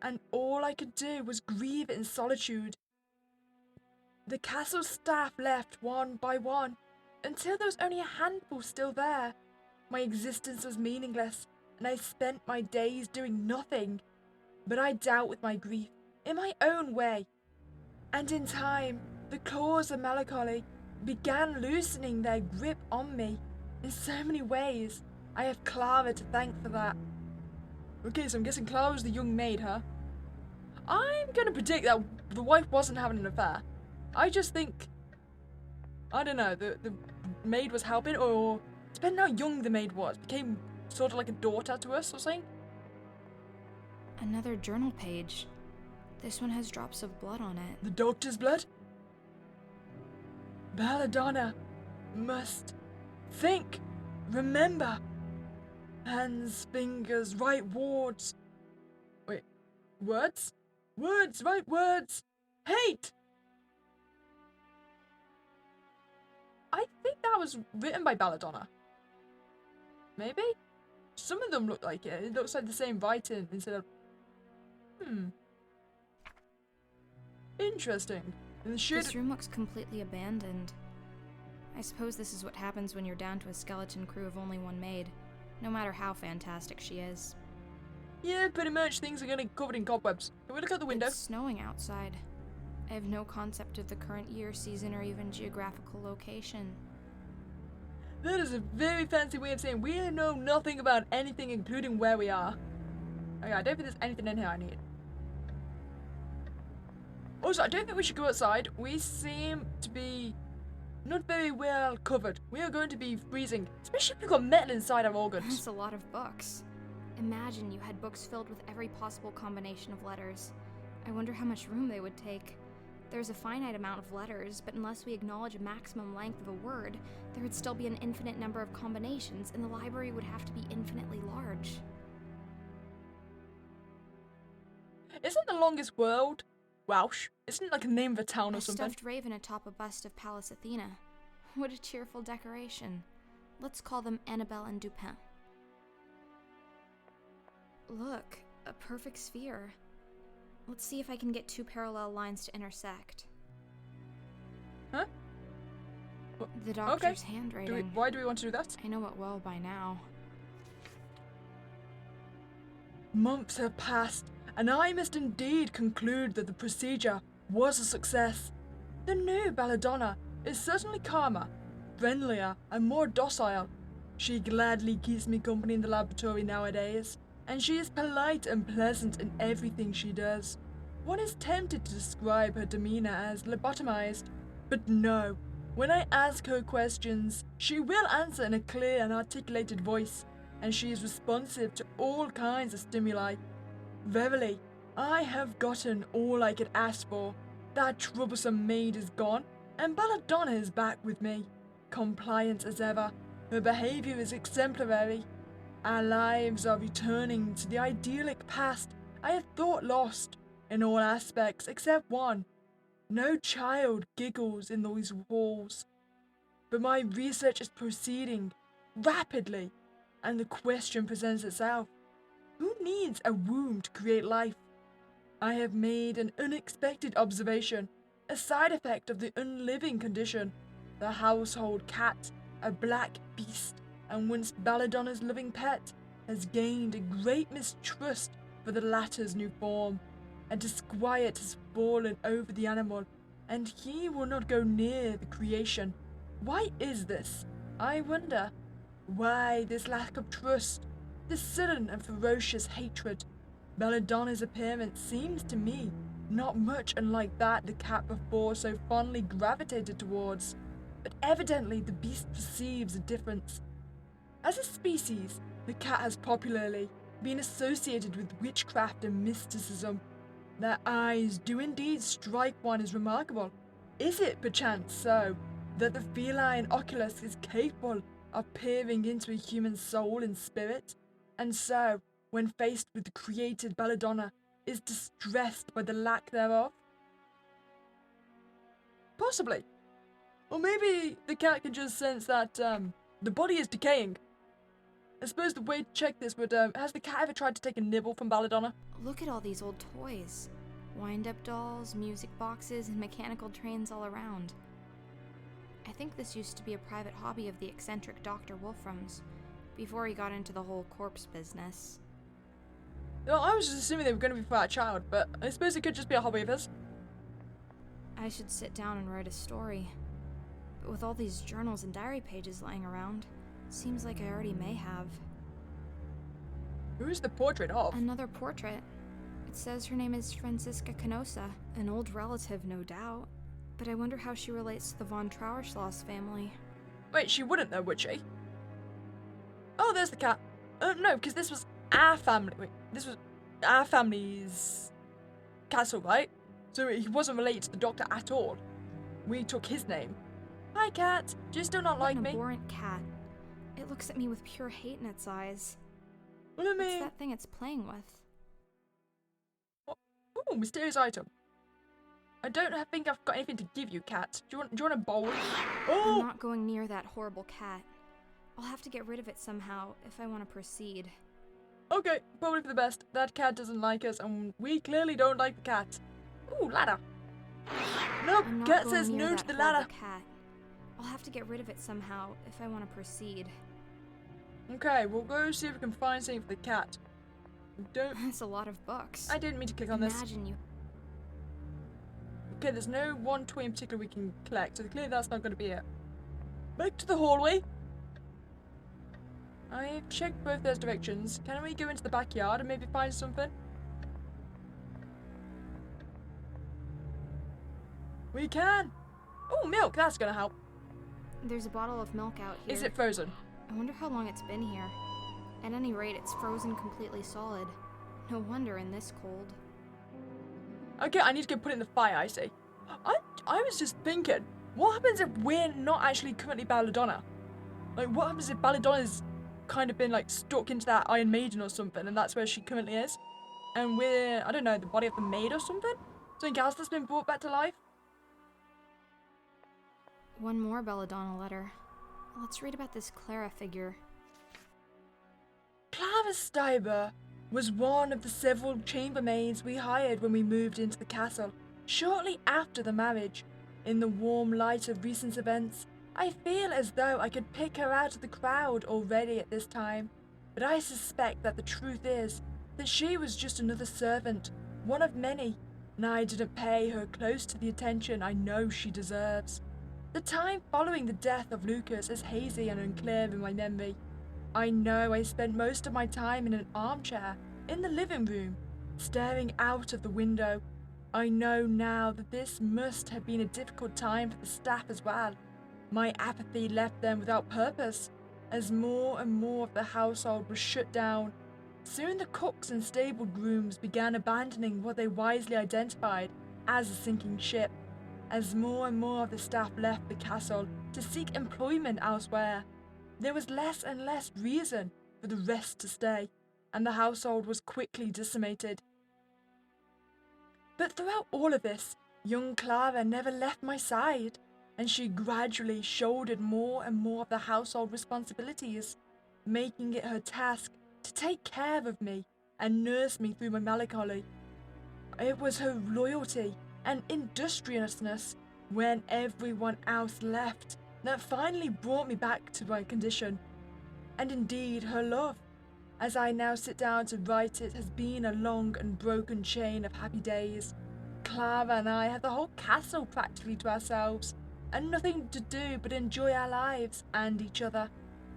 and all I could do was grieve in solitude. The castle staff left one by one, until there was only a handful still there. My existence was meaningless, and I spent my days doing nothing. But I dealt with my grief in my own way, and in time, the claws of melancholy began loosening their grip on me in so many ways. I have Clara to thank for that. Okay, so I'm guessing Clara was the young maid, huh? I'm gonna predict that the wife wasn't having an affair. I just think, I don't know, the maid was helping, or depending how young the maid was, became sort of like a daughter to us or something. Another journal page. This one has drops of blood on it. The doctor's blood? Belladonna must think, remember. Hands, fingers, right words. Wait, words? Words, right words. Hate! I think that was written by Belladonna. Maybe? Some of them look like it. It looks like the same writing instead of... Interesting. And This room looks completely abandoned. I suppose this is what happens when you're down to a skeleton crew of only one maid, no matter how fantastic she is. Yeah, pretty much. Things are getting covered in cobwebs. Can we look out the window? It's snowing outside. I have no concept of the current year, season, or even geographical location. That is a very fancy way of saying we know nothing about anything, including where we are. Okay, I don't think there's anything in here I need. Also, I don't think we should go outside. We seem to be not very well covered. We are going to be freezing, especially if we've got metal inside our organs. That's a lot of books. Imagine you had books filled with every possible combination of letters. I wonder how much room they would take. There's a finite amount of letters, but unless we acknowledge a maximum length of a word, there would still be an infinite number of combinations, and the library would have to be infinitely large. Isn't the longest word Welsh? Isn't it like a name of a town or something? A stuffed raven atop a bust of Pallas Athena. What a cheerful decoration. Let's call them Annabelle and Dupin. Look, a perfect sphere. Let's see if I can get two parallel lines to intersect. Huh? The doctor's handwriting. Why do we want to do that? I know it well by now. Months have passed, and I must indeed conclude that the procedure was a success. The new Belladonna is certainly calmer, friendlier, and more docile. She gladly keeps me company in the laboratory nowadays, and she is polite and pleasant in everything she does. One is tempted to describe her demeanor as lobotomized, but no. When I ask her questions, she will answer in a clear and articulated voice, and she is responsive to all kinds of stimuli. Verily, I have gotten all I could ask for. That troublesome maid is gone, and Belladonna is back with me. Compliant as ever, her behavior is exemplary. Our lives are returning to the idyllic past I had thought lost, in all aspects except one. No child giggles in those halls. But my research is proceeding rapidly, and the question presents itself. Who needs a womb to create life? I have made an unexpected observation, a side effect of the unliving condition. The household cat, a black beast, and once Belladonna's loving pet, has gained a great mistrust for the latter's new form. A disquiet has fallen over the animal, and he will not go near the creation. Why is this? I wonder. Why this lack of trust, this sudden and ferocious hatred? Belladonna's appearance seems to me not much unlike that the cat before so fondly gravitated towards, but evidently the beast perceives a difference. As a species, the cat has popularly been associated with witchcraft and mysticism. Their eyes do indeed strike one as remarkable. Is it perchance so that the feline oculus is capable of peering into a human soul and spirit, and so, when faced with the created Belladonna, is distressed by the lack thereof? Possibly. Or maybe the cat can just sense that the body is decaying. I suppose the way to check this would, has the cat ever tried to take a nibble from Belladonna? Look at all these old toys. Wind-up dolls, music boxes, and mechanical trains all around. I think this used to be a private hobby of the eccentric Dr. Wolfram's, before he got into the whole corpse business. Well, I was just assuming they were going to be for our child, but I suppose it could just be a hobby of his. I should sit down and write a story. But with all these journals and diary pages lying around, seems like I already may have. Who is the portrait of? Another portrait. It says her name is Franziska Canosa, an old relative, no doubt. But I wonder how she relates to the von Trauerschloss family. Wait, she wouldn't though, would she? Oh, there's the cat. No, because this was our family. Wait, this was our family's castle, right? So he wasn't related to the doctor at all. We took his name. Hi, cat. Do you still not like What me? an abhorrent cat. It looks at me with pure hate in its eyes. Well, I What's mean... that thing it's playing with? Ooh, mysterious item. I don't think I've got anything to give you, cat. Do you want a bowl? I'm Oh! not going near that horrible cat. I'll have to get rid of it somehow if I want to proceed. Okay, probably for the best. That cat doesn't like us, and we clearly don't like the cat. Ooh, ladder. Nope, I'm not cat going says near no that to the horrible ladder. cat. I'll have to get rid of it somehow if I want to proceed. Okay, we'll go see if we can find something for the cat. Don't... That's a lot of books. I didn't mean to click on this. Imagine you. Okay, there's no one toy in particular we can collect, so clearly that's not going to be it. Back to the hallway. I've checked both those directions. Can we go into the backyard and maybe find something? We can! Oh, milk! That's gonna help. There's a bottle of milk out here. Is it frozen? I wonder how long it's been here. At any rate, it's frozen completely solid. No wonder in this cold. Okay, I need to go put it in the fire, I see. I was just thinking, what happens if we're not actually currently Belladonna? Like, what happens if Belladonna's kind of been, like, stuck into that Iron Maiden or something, and that's where she currently is? And we're, I don't know, the body of the maid or something? Something else that's been brought back to life? One more Belladonna letter. Let's read about this Clara figure. Clara Steiber was one of the several chambermaids we hired when we moved into the castle, shortly after the marriage. In the warm light of recent events, I feel as though I could pick her out of the crowd already at this time, but I suspect that the truth is that she was just another servant, one of many, and I didn't pay her close to the attention I know she deserves. The time following the death of Lucas is hazy and unclear in my memory. I know I spent most of my time in an armchair in the living room, staring out of the window. I know now that this must have been a difficult time for the staff as well. My apathy left them without purpose, as more and more of the household was shut down. Soon the cooks and stable grooms began abandoning what they wisely identified as a sinking ship, as more and more of the staff left the castle to seek employment elsewhere. There was less and less reason for the rest to stay, and the household was quickly decimated. But throughout all of this, young Clara never left my side, and she gradually shouldered more and more of the household responsibilities, making it her task to take care of me and nurse me through my melancholy. It was her loyalty and industriousness when everyone else left that finally brought me back to my condition. And indeed, her love, as I now sit down to write it, has been a long and broken chain of happy days. Clara and I have the whole castle practically to ourselves, and nothing to do but enjoy our lives and each other.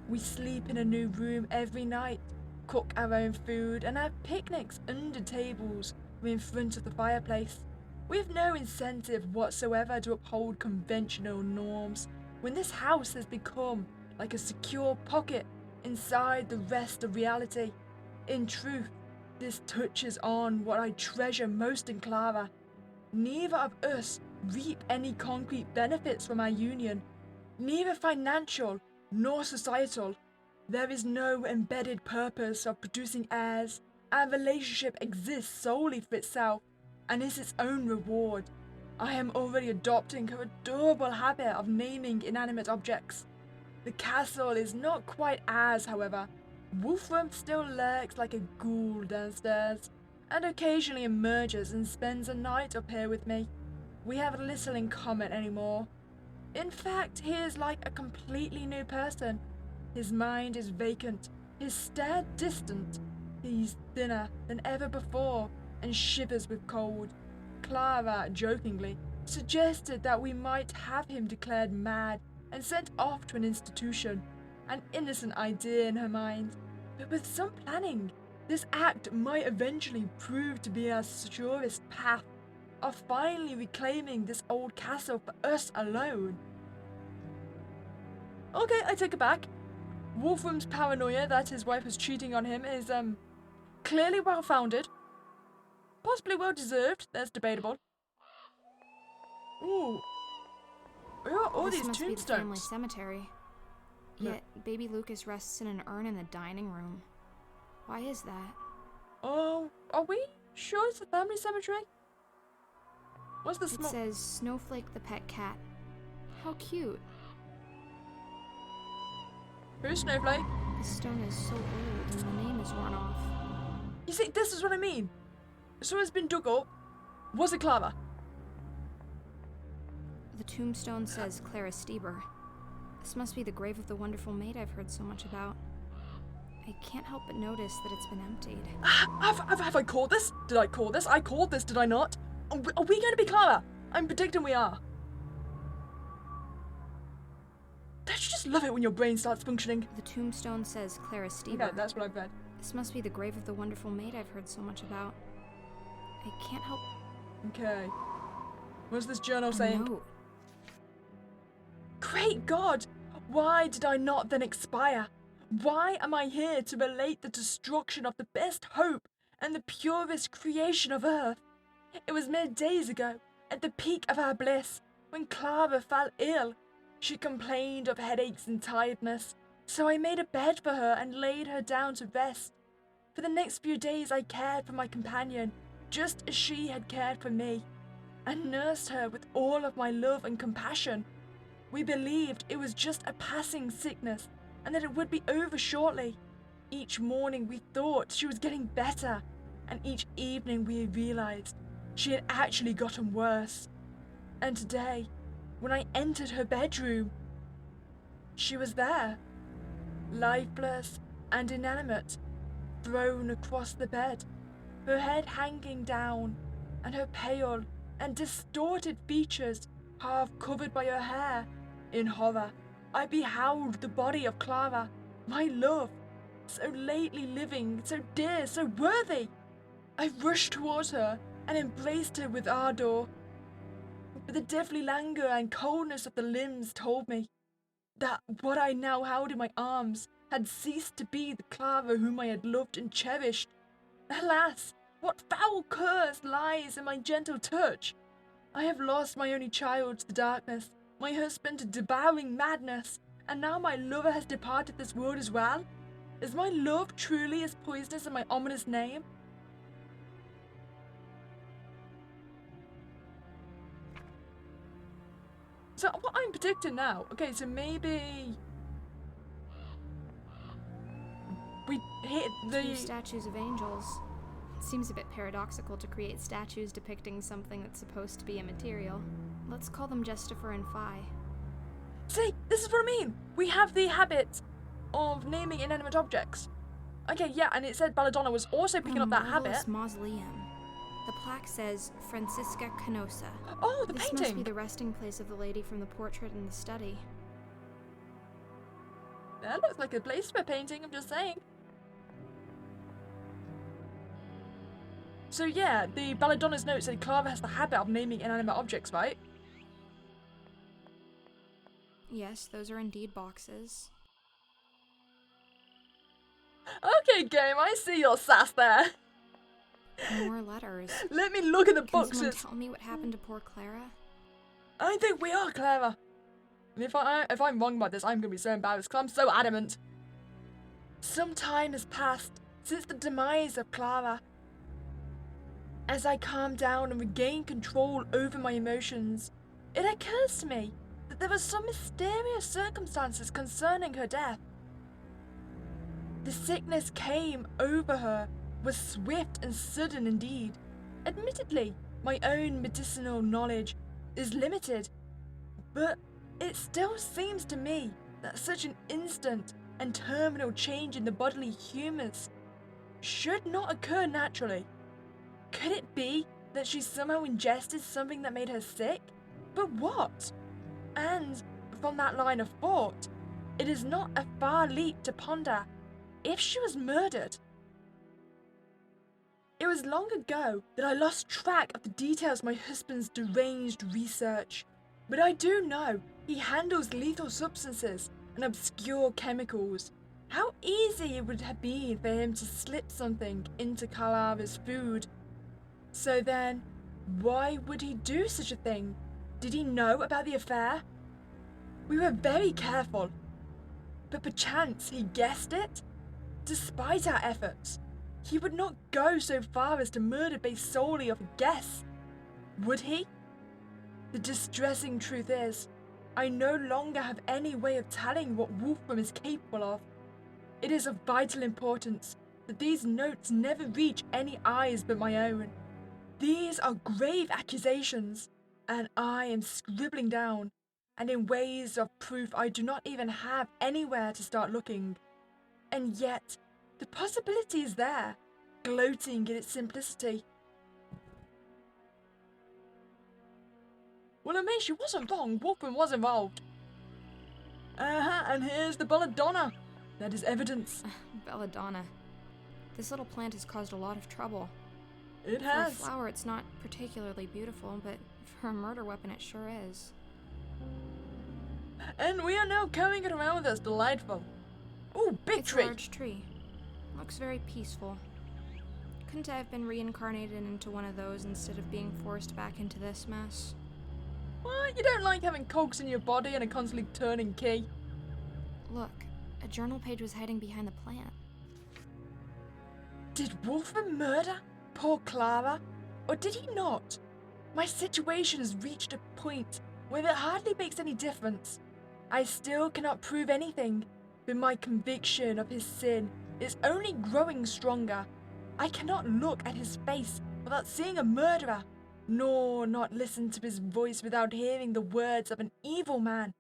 We sleep in a new room every night, cook our own food, and have picnics under tables or in front of the fireplace. We have no incentive whatsoever to uphold conventional norms when this house has become like a secure pocket inside the rest of reality. In truth, this touches on what I treasure most in Clara. Neither of us reap any concrete benefits from our union, neither financial nor societal. There is no embedded purpose of producing heirs. Our relationship exists solely for itself and is its own reward. I am already adopting her adorable habit of naming inanimate objects. The castle is not quite ours, however. Wolfram still lurks like a ghoul downstairs, and occasionally emerges and spends a night up here with me. We have little in common anymore. In fact, he is like a completely new person. His mind is vacant, his stare distant. He's thinner than ever before and shivers with cold. Clara, jokingly, suggested that we might have him declared mad and sent off to an institution, an innocent idea in her mind. But with some planning, this act might eventually prove to be our surest path of finally reclaiming this old castle for us alone. Okay, I take it back. Wolfram's paranoia that his wife was cheating on him is, clearly well-founded. Possibly well-deserved, that's debatable. Ooh. Where are all these This must be the family tombstones? cemetery. Yet, baby Lucas rests in an urn in the dining room. Why is that? Oh, are we sure it's a family cemetery? What's the It smoke? says Snowflake the pet cat. How cute. Who's Snowflake? The stone is so old and the name is worn off. You see, this is what I mean. Someone's been dug up. Was it Clara? The tombstone says Clara Stieber. This must be the grave of the wonderful maid I've heard so much about. I can't help but notice that it's been emptied. Have I called this? Did I call this? I called this, did I not? Are we going to be Clara? I'm predicting we are. Don't you just love it when your brain starts functioning? The tombstone says Clara Stieber. Yeah, that's what I've read. This must be the grave of the wonderful maid I've heard so much about. I can't help... Okay. What's this journal A saying? note. Great God! Why did I not then expire? Why am I here to relate the destruction of the best hope and the purest creation of earth? It was mere days ago, at the peak of our bliss, when Clara fell ill. She complained of headaches and tiredness, so I made a bed for her and laid her down to rest. For the next few days I cared for my companion, just as she had cared for me, and nursed her with all of my love and compassion. We believed it was just a passing sickness, and that it would be over shortly. Each morning we thought she was getting better, and each evening we realized she had actually gotten worse. And today, when I entered her bedroom, she was there, lifeless and inanimate, thrown across the bed, her head hanging down, and her pale and distorted features half covered by her hair. In horror, I beheld the body of Clara, my love, so lately living, so dear, so worthy. I rushed towards her and embraced her with ardor. But the deathly languor and coldness of the limbs told me that what I now held in my arms had ceased to be the Clara whom I had loved and cherished. Alas, what foul curse lies in my gentle touch! I have lost my only child to the darkness, my husband to devouring madness, and now my lover has departed this world as well? Is my love truly as poisonous as my ominous name? So what I'm predicting now, okay, so maybe we hit Two the... statues of angels. It seems a bit paradoxical to create statues depicting something that's supposed to be immaterial. Let's call them Justifer and Phi. See, this is what I mean. We have the habit of naming inanimate objects. Okay, yeah, and it said Belladonna was also picking up that habit. Marvelous mausoleum. The plaque says Francisca Canosa. Oh, the This painting! must be the resting place of the lady from the portrait in the study. That looks like a place for a painting, I'm just saying. So yeah, the Belladonna's note said Clara has the habit of naming inanimate objects, right? Yes, those are indeed boxes. Okay, game, I see your sass there. More letters. Let me look at the Can someone boxes. tell me what happened to poor Clara? I think we are Clara. And if I'm wrong about this, I'm gonna be so embarrassed because I'm so adamant. Some time has passed since the demise of Clara. As I calm down and regain control over my emotions, it occurs to me that there were some mysterious circumstances concerning her death. The sickness came over her was swift and sudden indeed. Admittedly, my own medicinal knowledge is limited, but it still seems to me that such an instant and terminal change in the bodily humours should not occur naturally. Could it be that she somehow ingested something that made her sick? But what? And from that line of thought, it is not a far leap to ponder if she was murdered. It was long ago that I lost track of the details of my husband's deranged research, but I do know he handles lethal substances and obscure chemicals. How easy it would have been for him to slip something into Clara's food. So then, why would he do such a thing? Did he know about the affair? We were very careful, but perchance he guessed it? Despite our efforts, he would not go so far as to murder based solely off a guess. Would he? The distressing truth is, I no longer have any way of telling what Wolfram is capable of. It is of vital importance that these notes never reach any eyes but my own. These are grave accusations, and I am scribbling down, and in ways of proof I do not even have anywhere to start looking. And yet, the possibility is there, gloating in its simplicity. Well, I mean, she wasn't wrong. Wolfram was involved. And here's the Belladonna. That is evidence. Belladonna. This little plant has caused a lot of trouble. It For has. a flower, it's not particularly beautiful, but for a murder weapon, it sure is. And we are now carrying it around with us. Delightful. Ooh, big It's tree. a large tree. Looks very peaceful. Couldn't I have been reincarnated into one of those instead of being forced back into this mess? What? You don't like having cogs in your body and a constantly turning key? Look, a journal page was hiding behind the plant. Did Wolfram murder poor Clara? Or did he not? My situation has reached a point where it hardly makes any difference. I still cannot prove anything, but my conviction of his sin is only growing stronger. I cannot look at his face without seeing a murderer, nor not listen to his voice without hearing the words of an evil man.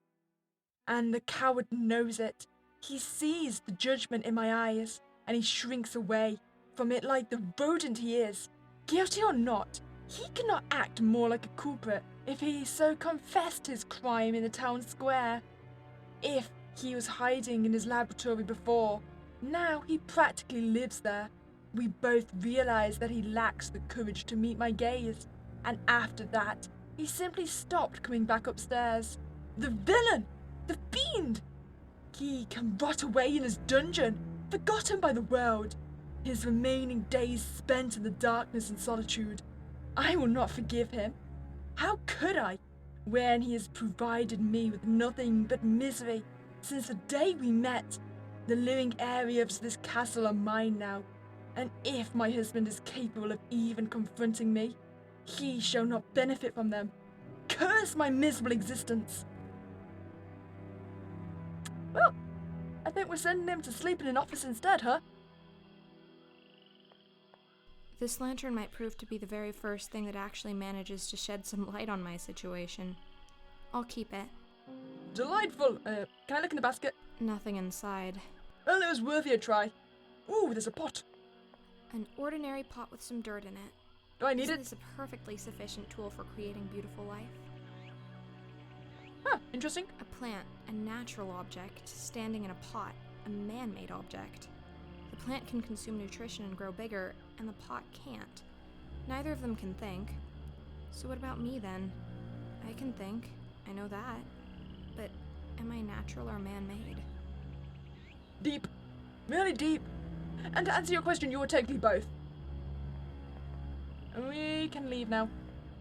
And the coward knows it. He sees the judgment in my eyes, and he shrinks away from it like the rodent he is. Guilty or not, he cannot act more like a culprit if he so confessed his crime in the town square. If he was hiding in his laboratory before, now he practically lives there. We both realize that he lacks the courage to meet my gaze, and after that, he simply stopped coming back upstairs. The villain! The fiend! He can rot away in his dungeon, forgotten by the world, his remaining days spent in the darkness and solitude. I will not forgive him. How could I, when he has provided me with nothing but misery since the day we met? The living areas of this castle are mine now, and if my husband is capable of even confronting me, he shall not benefit from them. Curse my miserable existence! Well, I think we're sending him to sleep in an office instead, huh? This lantern might prove to be the very first thing that actually manages to shed some light on my situation. I'll keep it. Delightful. Can I look in the basket? Nothing inside. Well, it was worthy a try. Ooh, there's a pot. An ordinary pot with some dirt in it. Do I need Isn't it? this a perfectly sufficient tool for creating beautiful life? Huh, interesting. A plant, a natural object, standing in a pot, a man-made object. The plant can consume nutrition and grow bigger, and the pot can't. Neither of them can think. So what about me then? I can think, I know that. But am I natural or man-made? Deep. Really deep. And to answer your question, you were technically both. We can leave now.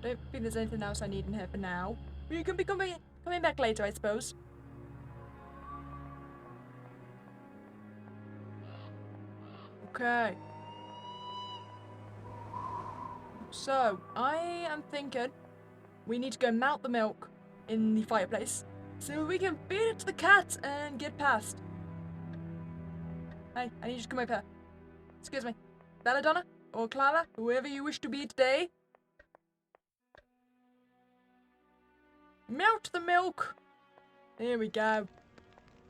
Don't think there's anything else I need in here for now. We can be coming back later, I suppose. Okay. So, I am thinking we need to go mount the milk in the fireplace so we can feed it to the cat and get past. Hey, I need you to come over here. Excuse me. Belladonna or Clara, whoever you wish to be today. Melt the milk. There we go.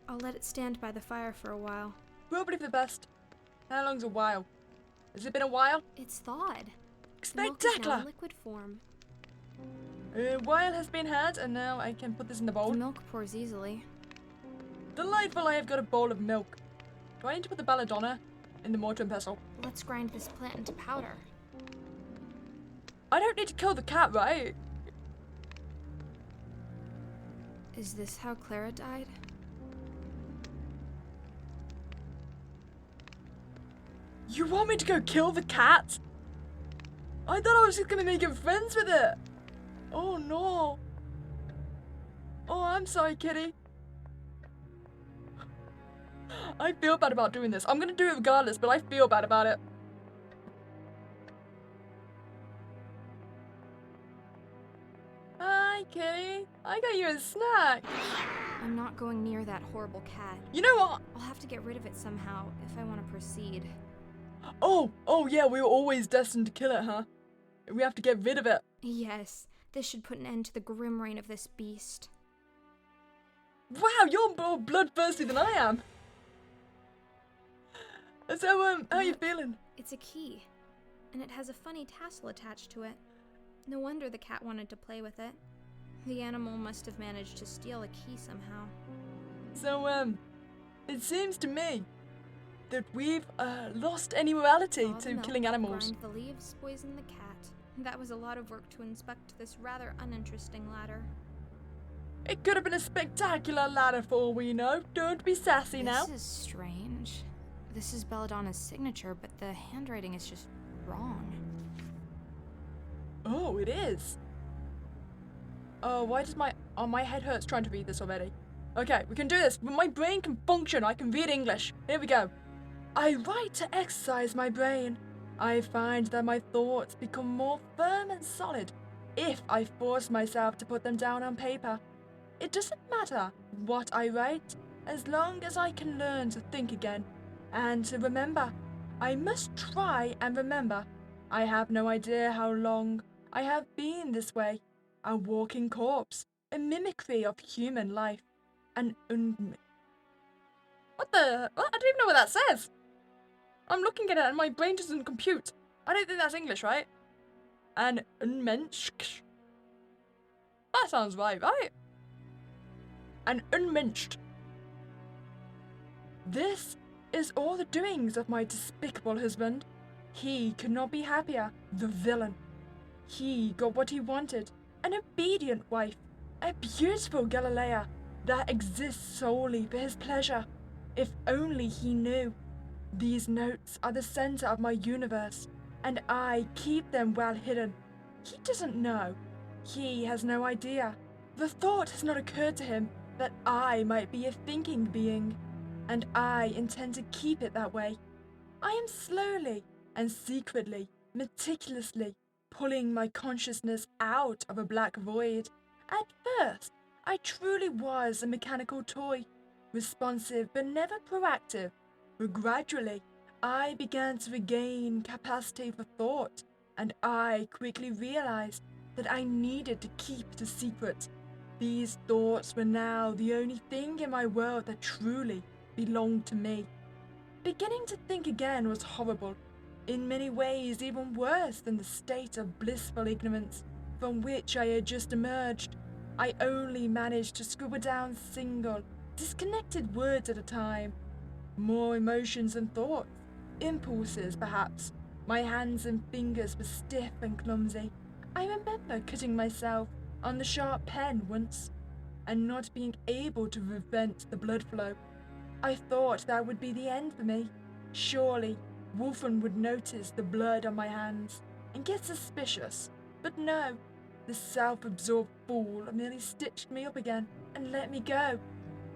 I'll let it stand by the fire for a while. Probably for the best. How long's a while? Has it been a while? It's thawed. The milk is now Spectacular! in liquid form. A while has been had, and now I can put this in the bowl. The milk pours easily. Delightful, I have got a bowl of milk. Do I need to put the belladonna in the mortar and pestle? Let's grind this plant into powder. I don't need to kill the cat, right? Is this how Clara died? You want me to go kill the cat? I thought I was just gonna make him friends with it. Oh no. Oh, I'm sorry, kitty. I feel bad about doing this. I'm gonna do it regardless, but I feel bad about it. Hi, kitty. I got you a snack. I'm not going near that horrible cat. You know what? I'll have to get rid of it somehow if I want to proceed. Oh yeah, we were always destined to kill it, huh? We have to get rid of it. Yes, this should put an end to the grim reign of this beast. Wow, you're more bloodthirsty than I am. So, how you feeling? It's a key, and it has a funny tassel attached to it. No wonder the cat wanted to play with it. The animal must have managed to steal a key somehow. So, it seems to me that we've, lost any morality Thaw the to milk, killing animals. Grind the leaves, poison the cat. That was a lot of work to inspect this rather uninteresting ladder. It could have been a spectacular ladder for all we know. Don't be sassy now. This is strange. This is Belladonna's signature, but the handwriting is just wrong. Oh, it is. Why does my head hurts trying to read this already. Okay, we can do this. My brain can function. I can read English. Here we go. I write to exercise my brain. I find that my thoughts become more firm and solid if I force myself to put them down on paper. It doesn't matter what I write, as long as I can learn to think again and to remember. I must try and remember. I have no idea how long I have been this way. A walking corpse, a mimicry of human life, What the? What? I don't even know what that says. I'm looking at it and my brain doesn't compute. I don't think that's English, right? An unmensch. That sounds right? An unmenched. This is all the doings of my despicable husband. He could not be happier, the villain. He got what he wanted, an obedient wife, a beautiful Galilea that exists solely for his pleasure. If only he knew. These notes are the center of my universe, and I keep them well hidden. He doesn't know. He has no idea. The thought has not occurred to him that I might be a thinking being, and I intend to keep it that way. I am slowly and secretly, meticulously pulling my consciousness out of a black void. At first, I truly was a mechanical toy, responsive but never proactive. But gradually, I began to regain capacity for thought, and I quickly realized that I needed to keep the secret. These thoughts were now the only thing in my world that truly belonged to me. Beginning to think again was horrible, in many ways even worse than the state of blissful ignorance from which I had just emerged. I only managed to scribble down single, disconnected words at a time. More emotions than thoughts, impulses perhaps. My hands and fingers were stiff and clumsy. I remember cutting myself on the sharp pen once, and not being able to prevent the blood flow. I thought that would be the end for me. Surely, Wolfen would notice the blood on my hands and get suspicious. But no, the self-absorbed fool merely stitched me up again and let me go.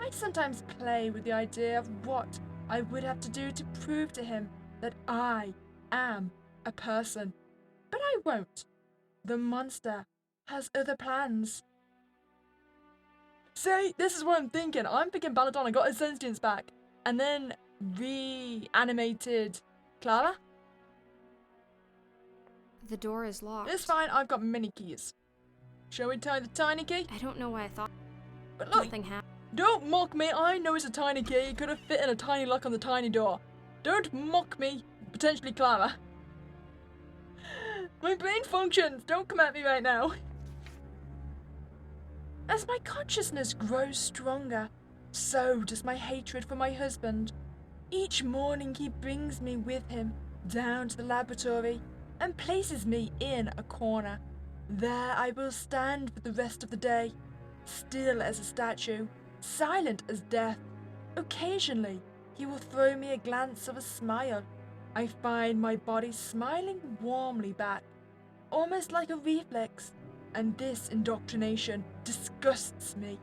I'd sometimes play with the idea of what I would have to do to prove to him that I am a person. But I won't. The monster has other plans. See, this is what I'm thinking. I'm thinking Belladonna got her sentience back and then reanimated Clara. The door is locked. It's fine, I've got many keys. Shall we try the tiny key? I don't know why I thought But look, nothing happened. don't mock me. I know it's a tiny key. It could have fit in a tiny lock on the tiny door. Don't mock me, potentially Clara. My brain functions. Don't come at me right now. As my consciousness grows stronger, so does my hatred for my husband. Each morning he brings me with him down to the laboratory and places me in a corner. There I will stand for the rest of the day, still as a statue, silent as death. Occasionally, he will throw me a glance of a smile. I find my body smiling warmly back, almost like a reflex, and this indoctrination disgusts me.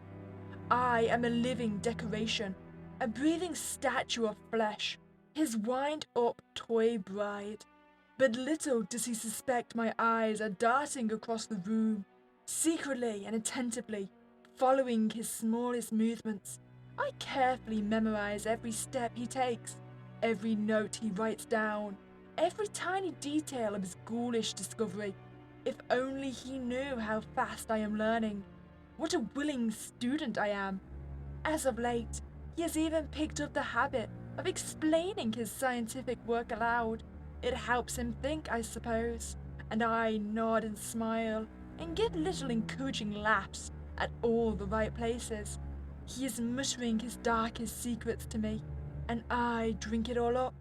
I am a living decoration, a breathing statue of flesh, his wind-up toy bride. But little does he suspect my eyes are darting across the room, secretly and attentively, following his smallest movements. I carefully memorize every step he takes, every note he writes down, every tiny detail of his ghoulish discovery. If only he knew how fast I am learning, what a willing student I am. As of late, he has even picked up the habit of explaining his scientific work aloud. It helps him think, I suppose, and I nod and smile and get little encouraging laughs at all the right places. He is muttering his darkest secrets to me, and I drink it all up.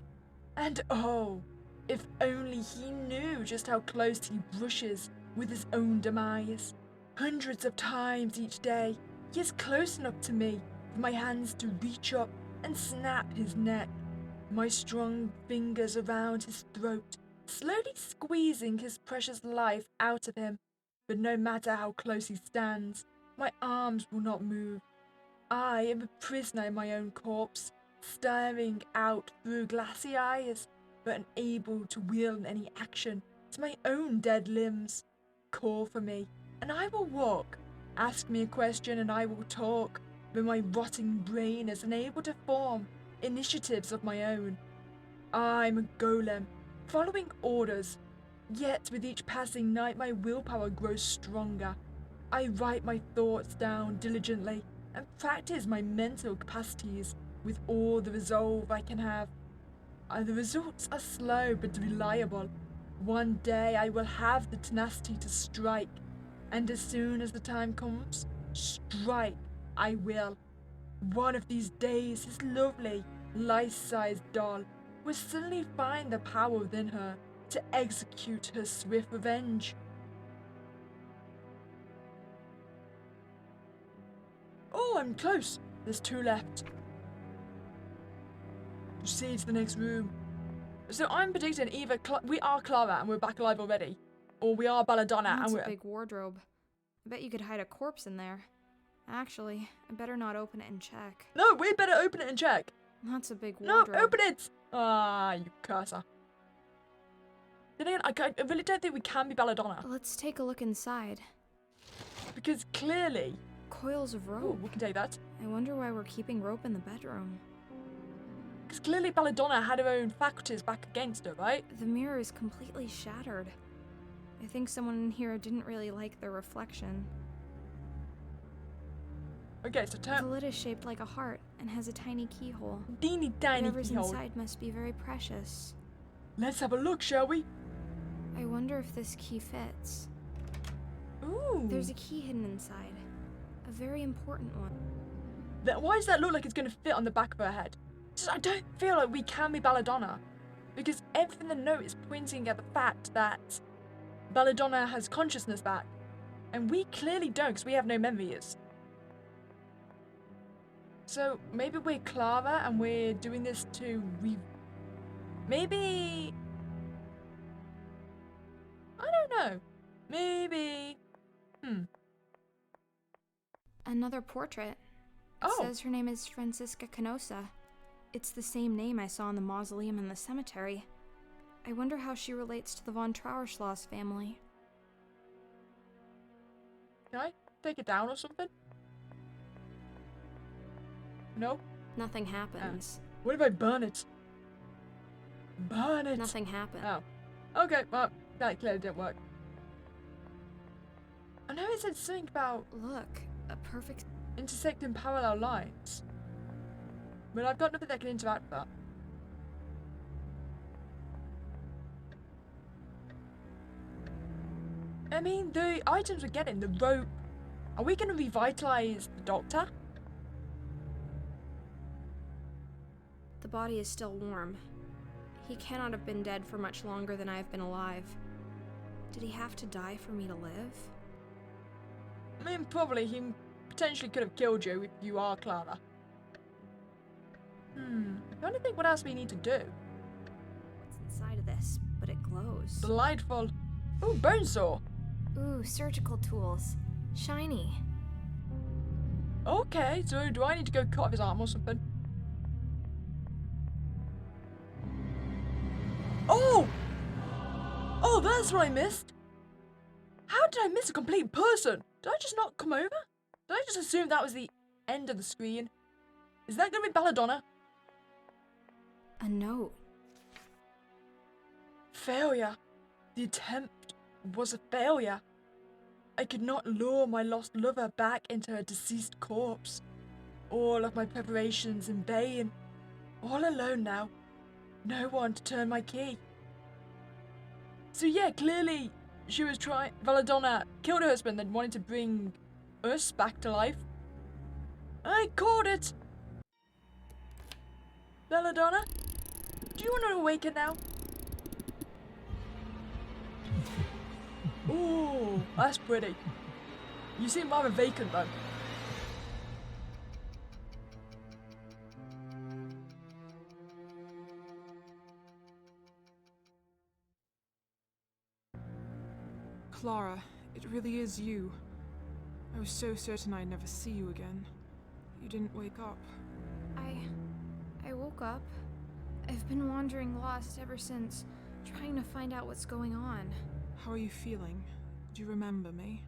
And oh, if only he knew just how close he brushes with his own demise. Hundreds of times each day, he is close enough to me for my hands to reach up and snap his neck. My strong fingers around his throat, slowly squeezing his precious life out of him. But no matter how close he stands, my arms will not move. I am a prisoner in my own corpse, staring out through glassy eyes, but unable to wield any action to my own dead limbs. Call for me, and I will walk. Ask me a question, and I will talk, but my rotting brain is unable to form initiatives of my own. I'm a golem, following orders, yet with each passing night my willpower grows stronger. I write my thoughts down diligently and practice my mental capacities with all the resolve I can have. The results are slow but reliable. One day I will have the tenacity to strike, and as soon as the time comes, strike I will. One of these days his lovely, life-sized doll will suddenly find the power within her to execute her swift revenge. Oh, I'm close. There's 2 left. Proceed to the next room. So I'm predicting either we are Clara and we're back alive already, or we are Belladonna That's and we're... a big wardrobe. I bet you could hide a corpse in there. Actually, I better not open it and check. No, we better open it and check. That's a big No, wardrobe. open it! Ah, you cursor. Then again, I really don't think we can be Belladonna. Let's take a look inside. Because clearly... Coils of rope. Ooh, we can take that. I wonder why we're keeping rope in the bedroom. Because clearly Belladonna had her own faculties back against her, right? The mirror is completely shattered. I think someone in here didn't really like the reflection. Okay, so The lid is shaped like a heart and has a tiny keyhole. teeny tiny Whatever's keyhole. inside must be very precious. Let's have a look, shall we? I wonder if this key fits. Ooh. There's a key hidden inside. A very important one. Why does that look like it's going to fit on the back of her head? I don't feel like we can be Belladonna. Because everything in the note is pointing at the fact that Belladonna has consciousness back. And we clearly don't, because we have no memories. So maybe we're Clara and we're doing this to maybe... I don't know. Maybe... Another portrait. It says her name is Francisca Canosa. It's the same name I saw in the mausoleum in the cemetery. I wonder how she relates to the von Trauerschloss family. Can I take it down or something? No? Nothing happens. What if I burn it? Burn it! Nothing happened. Oh. Okay, well, that clearly didn't work. I know it said something about Look, a perfect... intersecting parallel lines. But I've got nothing that can interact with that. I mean, the items we're getting, the rope... Are we going to revitalize the doctor? The body is still warm. He cannot have been dead for much longer than I have been alive. Did he have to die for me to live? I mean, probably he potentially could have killed you if you are Clara. I'm trying to think what else we need to do. What's inside of this? But it glows. Delightful. Ooh, bone saw. Ooh, surgical tools. Shiny. Okay, so do I need to go cut off his arm or something? Oh! Oh, that's what I missed. How did I miss a complete person? Did I just not come over? Did I just assume that was the end of the screen? Is that going to be Belladonna? A note. Failure. The attempt was a failure. I could not lure my lost lover back into her deceased corpse. All of my preparations in vain. All alone now. No one to turn my key. So yeah, clearly she was trying... Belladonna killed her husband and wanted to bring us back to life. I called it! Belladonna, do you want to awaken now? Ooh, that's pretty. You seem rather vacant though. Clara, it really is you. I was so certain I'd never see you again. You didn't wake up. I woke up. I've been wandering lost ever since, trying to find out what's going on. How are you feeling? Do you remember me?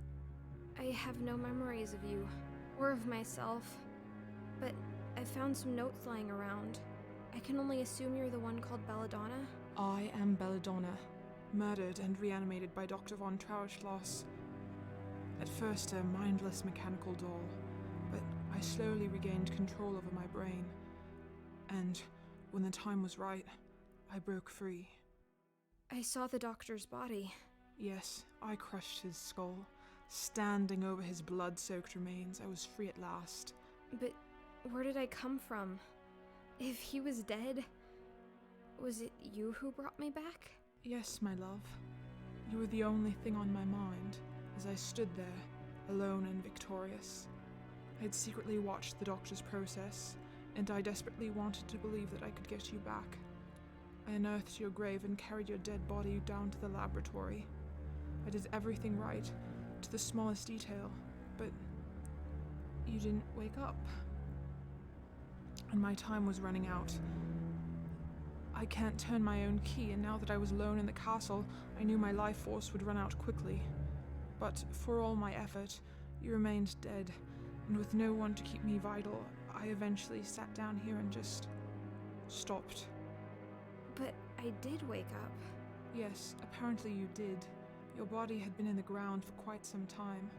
I have no memories of you, or of myself. But I found some notes lying around. I can only assume you're the one called Belladonna? I am Belladonna, murdered and reanimated by Dr. von Trauerschloss. At first a mindless mechanical doll, but I slowly regained control over my brain. And when the time was right, I broke free. I saw the doctor's body. Yes, I crushed his skull. Standing over his blood-soaked remains, I was free at last. But where did I come from? If he was dead, was it you who brought me back? Yes, my love. You were the only thing on my mind as I stood there, alone and victorious. I had secretly watched the doctor's process, and I desperately wanted to believe that I could get you back. I unearthed your grave and carried your dead body down to the laboratory. I did everything right, to the smallest detail, but you didn't wake up. And my time was running out. I can't turn my own key, and now that I was alone in the castle, I knew my life force would run out quickly. But for all my effort, you remained dead, and with no one to keep me vital, I eventually sat down here and just stopped. But I did wake up. Yes, apparently you did. Your body had been in the ground for quite some time.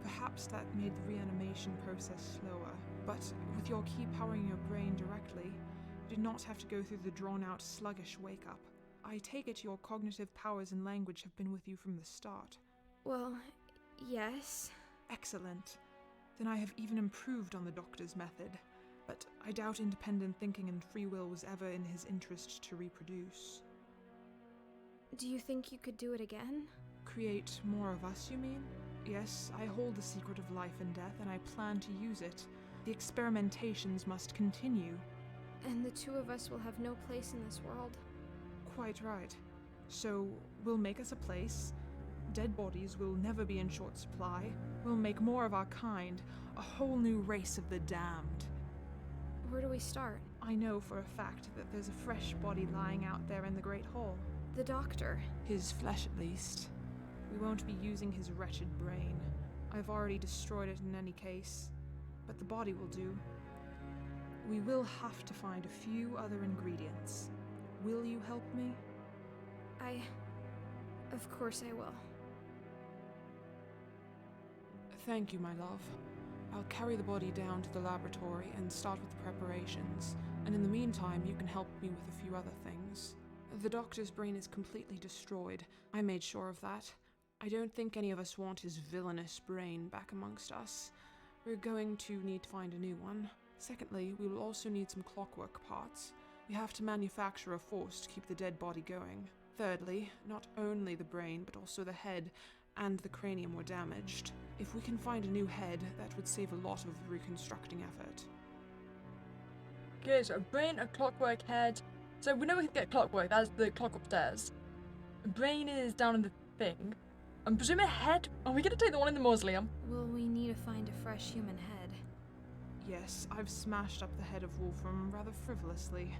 Perhaps that made the reanimation process slower, but with your key powering your brain directly, you did not have to go through the drawn-out, sluggish wake-up. I take it your cognitive powers and language have been with you from the start. Well, yes. Excellent. Then I have even improved on the doctor's method, but I doubt independent thinking and free will was ever in his interest to reproduce. Do you think you could do it again? Create more of us, you mean? Yes, I hold the secret of life and death, and I plan to use it. The experimentations must continue. And the two of us will have no place in this world. Quite right. So, we'll make us a place. Dead bodies will never be in short supply. We'll make more of our kind, a whole new race of the damned. Where do we start? I know for a fact that there's a fresh body lying out there in the Great Hall. The doctor. His flesh, at least. We won't be using his wretched brain. I've already destroyed it in any case. But the body will do. We will have to find a few other ingredients. Will you help me? Of course I will. Thank you, my love. I'll carry the body down to the laboratory and start with the preparations, and in the meantime you can help me with a few other things. The doctor's brain is completely destroyed. I made sure of that. I don't think any of us want his villainous brain back amongst us. We're going to need to find a new one. Secondly, we will also need some clockwork parts. We have to manufacture a force to keep the dead body going. Thirdly, not only the brain, but also the head and the cranium were damaged. If we can find a new head, that would save a lot of the reconstructing effort. Okay, so a brain, a clockwork head. So we know we can get clockwork, that's the clock upstairs. The brain is down in the thing. I'm presuming a head. Are we gonna take the one in the mausoleum? Will we need to find a fresh human head? Yes, I've smashed up the head of Wolfram rather frivolously.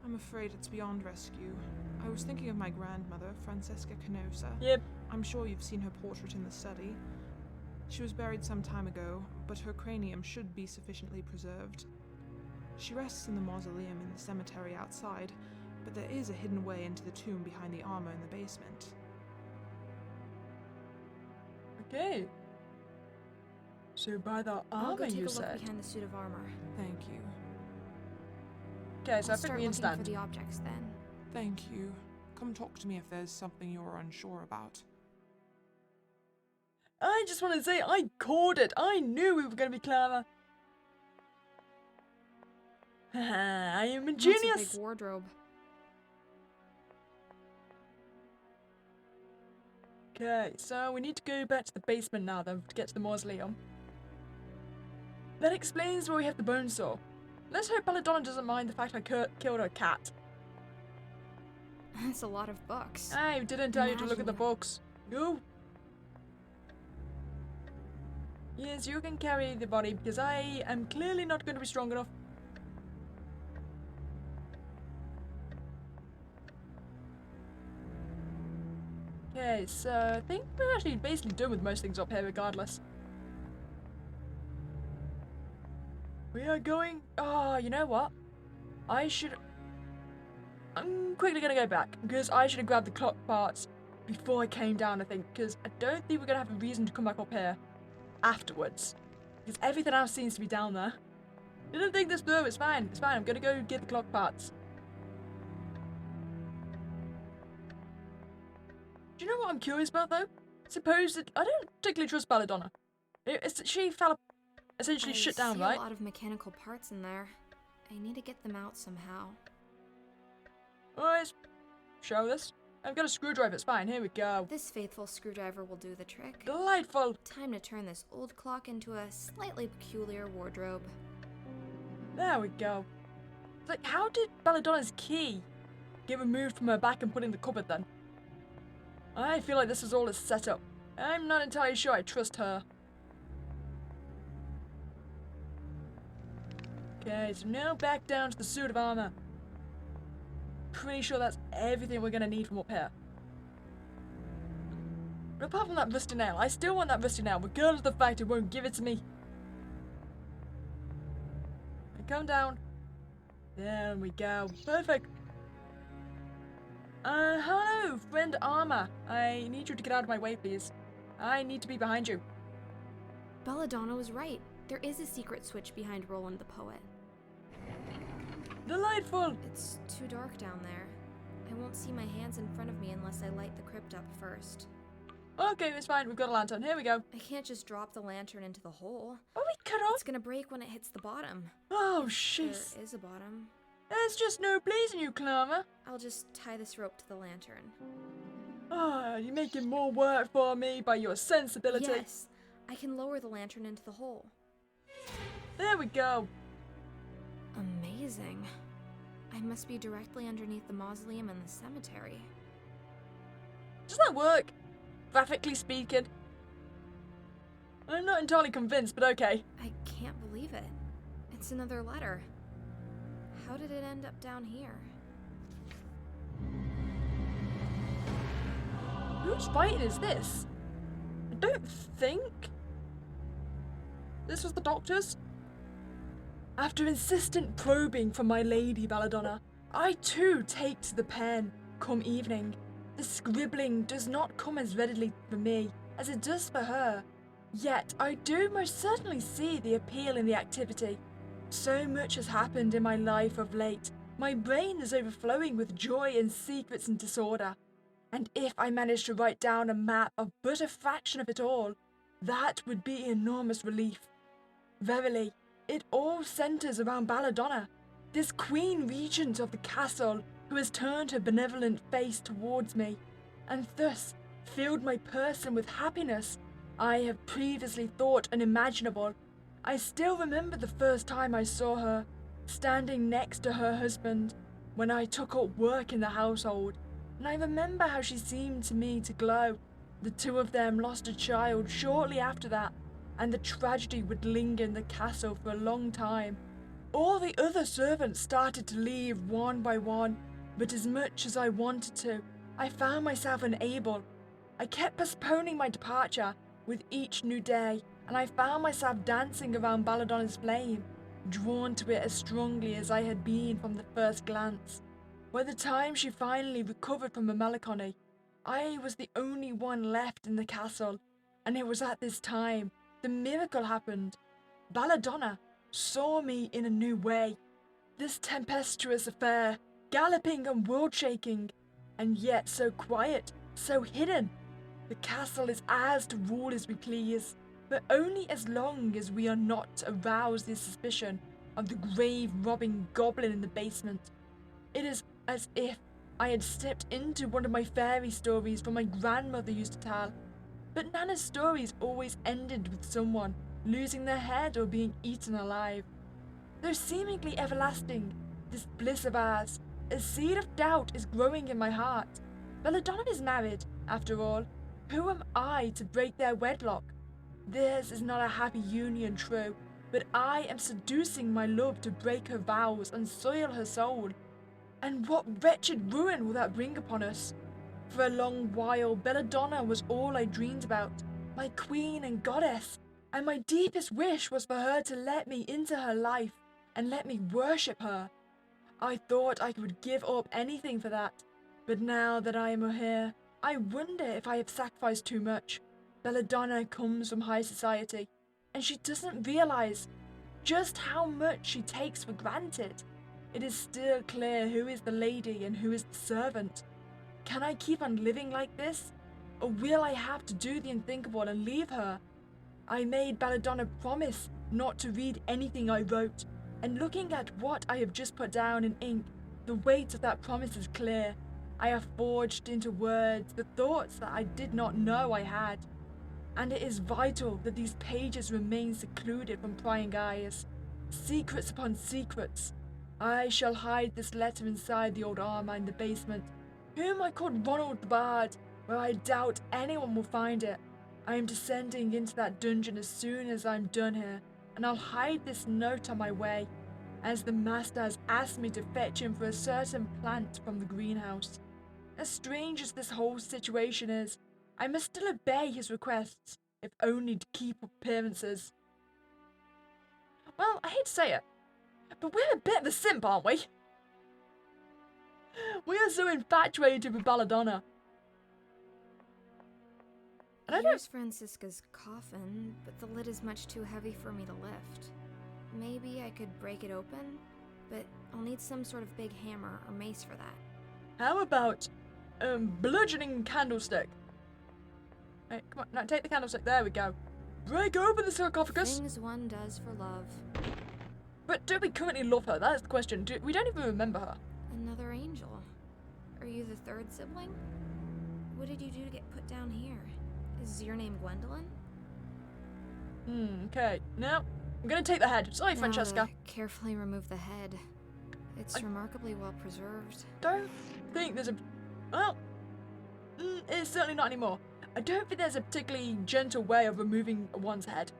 I'm afraid it's beyond rescue. I was thinking of my grandmother, Francesca Canosa. Yep. I'm sure you've seen her portrait in the study. She was buried some time ago, but her cranium should be sufficiently preserved. She rests in the mausoleum in the cemetery outside, but there is a hidden way into the tomb behind the armor in the basement. Okay. So by the I'll armor, go take you a look said? behind the suit of armor. Thank you. Okay, so I'll I think start we looking for understand. the objects then. Thank you. Come talk to me if there's something you're unsure about. I just want to say, I called it. I knew we were going to be clever. I am a That's a genius. big wardrobe. Okay, so we need to go back to the basement now then to get to the mausoleum. That explains where we have the bone saw. Let's hope Belladonna doesn't mind the fact I killed her cat. That's a lot of books. I didn't tell you to look at the Imagine. books. Go. Yes, you can carry the body because I am clearly not going to be strong enough. Okay, so I think we're actually basically done with most things up here regardless. We are going... Oh, you know what? I'm quickly going to go back because I should have grabbed the clock parts before I came down, I think, because I don't think we're going to have a reason to come back up here afterwards because everything else seems to be down there. Didn't think this through. It's fine. It's fine. I'm going to go get the clock parts. Do you know what I'm curious about, though? Suppose that I don't particularly trust Belladonna. She fell essentially shut down, I right? see a lot of mechanical parts in there. I need to get them out somehow. Alright, show this. I've got a screwdriver, it's fine. Here we go. This faithful screwdriver will do the trick. Delightful. Time to turn this old clock into a slightly peculiar wardrobe. There we go. It's like, how did Belladonna's key get removed from her back and put in the cupboard then? I feel like this is all a setup. I'm not entirely sure I trust her. Okay, so now back down to the suit of armor. Pretty sure that's everything we're gonna need from up here. But apart from that rusty nail, I still want that rusty nail, regardless of the fact it won't give it to me. I come down. There we go. Perfect. Hello, friend Armor. I need you to get out of my way, please. I need to be behind you. Belladonna was right. There is a secret switch behind Roland the Poet. Delightful. It's too dark down there. I won't see my hands in front of me unless I light the crypt up first. Okay, it's fine. We've got a lantern. Here we go. I can't just drop the lantern into the hole. Oh, we cut off. It's gonna break when it hits the bottom. Oh, There jeez. is a bottom. There's just no pleasing you, Clara. I'll just tie this rope to the lantern. Ah, you're making more work for me by your sensibility. Yes, I can lower the lantern into the hole. There we go. Amazing. I must be directly underneath the mausoleum and the cemetery. Does that work? Graphically speaking. I'm not entirely convinced, but okay. I can't believe it. It's another letter. How did it end up down here? Whose fighting is this? I don't think this was the doctor's. After insistent probing from my lady Belladonna, I too take to the pen come evening. The scribbling does not come as readily for me as it does for her. Yet I do most certainly see the appeal in the activity. So much has happened in my life of late. My brain is overflowing with joy and secrets and disorder. And if I manage to write down a map of but a fraction of it all, that would be enormous relief. Verily, it all centres around Belladonna, this queen regent of the castle who has turned her benevolent face towards me, and thus filled my person with happiness I have previously thought unimaginable. I still remember the first time I saw her, standing next to her husband, when I took up work in the household, and I remember how she seemed to me to glow. The two of them lost a child shortly after that, and the tragedy would linger in the castle for a long time. All the other servants started to leave one by one, but as much as I wanted to, I found myself unable. I kept postponing my departure with each new day, and I found myself dancing around Belladonna's flame, drawn to it as strongly as I had been from the first glance. By the time she finally recovered from her melancholy, I was the only one left in the castle, and it was at this time the miracle happened. Belladonna saw me in a new way. This tempestuous affair, galloping and world-shaking, and yet so quiet, so hidden. The castle is ours to rule as we please, but only as long as we are not to arouse the suspicion of the grave-robbing goblin in the basement. It is as if I had stepped into one of my fairy stories from my grandmother used to tell. But Nana's stories always ended with someone losing their head or being eaten alive. Though seemingly everlasting, this bliss of ours, a seed of doubt is growing in my heart. Belladonna is married, after all. Who am I to break their wedlock? Theirs is not a happy union, true, but I am seducing my love to break her vows and soil her soul. And what wretched ruin will that bring upon us? For a long while, Belladonna was all I dreamed about, my queen and goddess, and my deepest wish was for her to let me into her life and let me worship her. I thought I could give up anything for that, but now that I am here, I wonder if I have sacrificed too much. Belladonna comes from high society, and she doesn't realize just how much she takes for granted. It is still clear who is the lady and who is the servant. Can I keep on living like this? Or will I have to do the unthinkable and leave her? I made Belladonna promise not to read anything I wrote, and looking at what I have just put down in ink, the weight of that promise is clear. I have forged into words the thoughts that I did not know I had, and it is vital that these pages remain secluded from prying eyes. Secrets upon secrets. I shall hide this letter inside the old armor in the basement, whom I called Ronald the Bard, where I doubt anyone will find it. I am descending into that dungeon as soon as I'm done here, and I'll hide this note on my way, as the master has asked me to fetch him for a certain plant from the greenhouse. As strange as this whole situation is, I must still obey his requests, if only to keep up appearances. Well, I hate to say it, But we're a bit of a simp, aren't we? We are so infatuated with Belladonna. And I don't... Here's Francisca's coffin, but the lid is much too heavy for me to lift. Maybe I could break it open, but I'll need some sort of big hammer or mace for that. How about, bludgeoning candlestick? Hey, come on, now take the candlestick, there we go. Break open the sarcophagus! Things one does for love. But do we currently love her? That is the question. We don't even remember her. Another angel. Are you the third sibling? What did you do to get put down here? Is your name Gwendolyn? Okay. Now, I'm gonna take the head. Sorry, Francesca. Carefully remove the head. It's remarkably well preserved. Don't think there's a... Well, it's certainly not anymore. I don't think there's a particularly gentle way of removing one's head.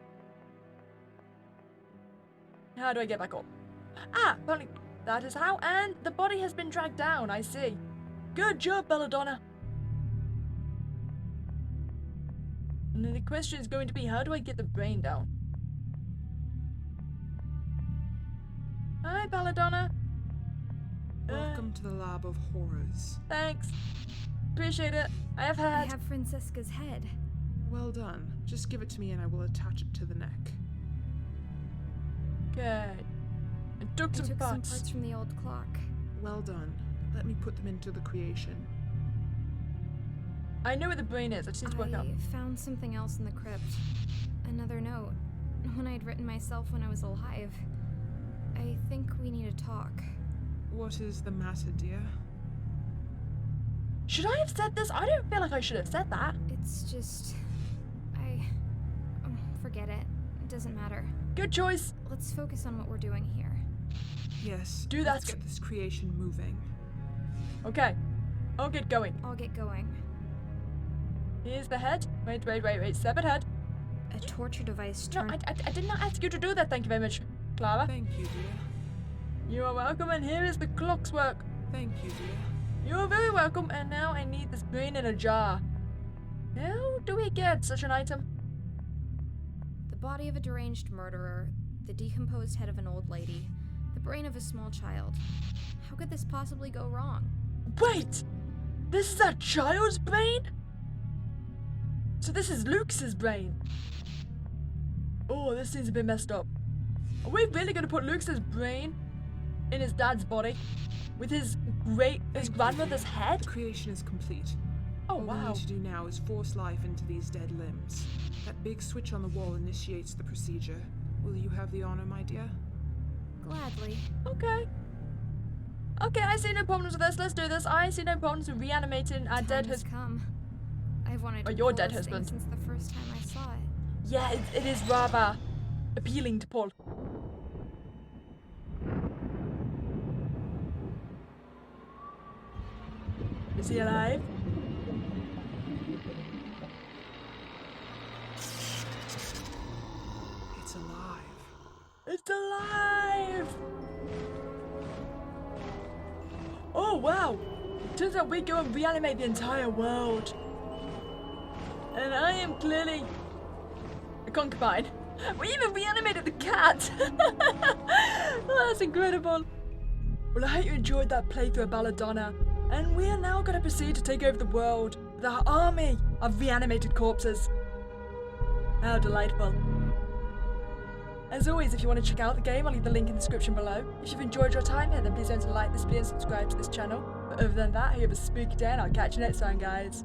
How do I get back up? Ah, apparently that is how. And the body has been dragged down, I see. Good job, Belladonna. And then the question is going to be, how do I get the brain down? Hi, Belladonna. Welcome to the Lab of Horrors. Thanks. Appreciate it. I have I had... have Francisca's head. Well done. Just give it to me and I will attach it to the neck. Okay. I took some some parts. parts from the old clock. Well done. Let me put them into the creation. I know where the brain is. I just need to work out. I found something else in the crypt. Another note. One I'd written myself when I was alive. I think we need to talk. What is the matter, dear? Should I have said this? I don't feel like I should have said that. It's just... forget it. It doesn't matter. Good choice. Let's focus on what we're doing here. Yes. Do Let's that. get this creation moving. Okay. I'll get going. I'll get going. Here's the head. Wait. Severed head. A torture device No, turned... I did not ask you to do that. Thank you very much, Clara. Thank you, dear. You are welcome, and here is the clock's work. Thank you, dear. You are very welcome, and now I need this brain in a jar. How do we get such an item? The body of a deranged murderer, the decomposed head of an old lady, the brain of a small child. How could this possibly go wrong? Wait! This is a child's brain? So this is Luke's brain. Oh, this seems a bit messed up. Are we really gonna put Luke's brain in his dad's body? With his grandmother's head? The creation is complete. Oh, All we wow. need to do now is force life into these dead limbs. That big switch on the wall initiates the procedure. Will you have the honor, my dear? Gladly. Okay. Okay, I see no problems with this. Let's do this. I see no problems with reanimating our dead Time has husband. come. I've wanted Oh, to your pull dead this thing husband. since the first time I saw it. Yeah, it is rather appealing to pull. Is he alive? It's alive. It's alive! Oh, wow! Turns out we go and reanimate the entire world. And I am clearly a concubine. We even reanimated the cat! Oh, that's incredible. Well, I hope you enjoyed that playthrough of Belladonna. And we are now going to proceed to take over the world with our army of reanimated corpses. How delightful. As always, if you want to check out the game, I'll leave the link in the description below. If you've enjoyed your time here, then please don't forget to like this video and subscribe to this channel. But other than that, I hope you have a spooky day and I'll catch you next time, guys.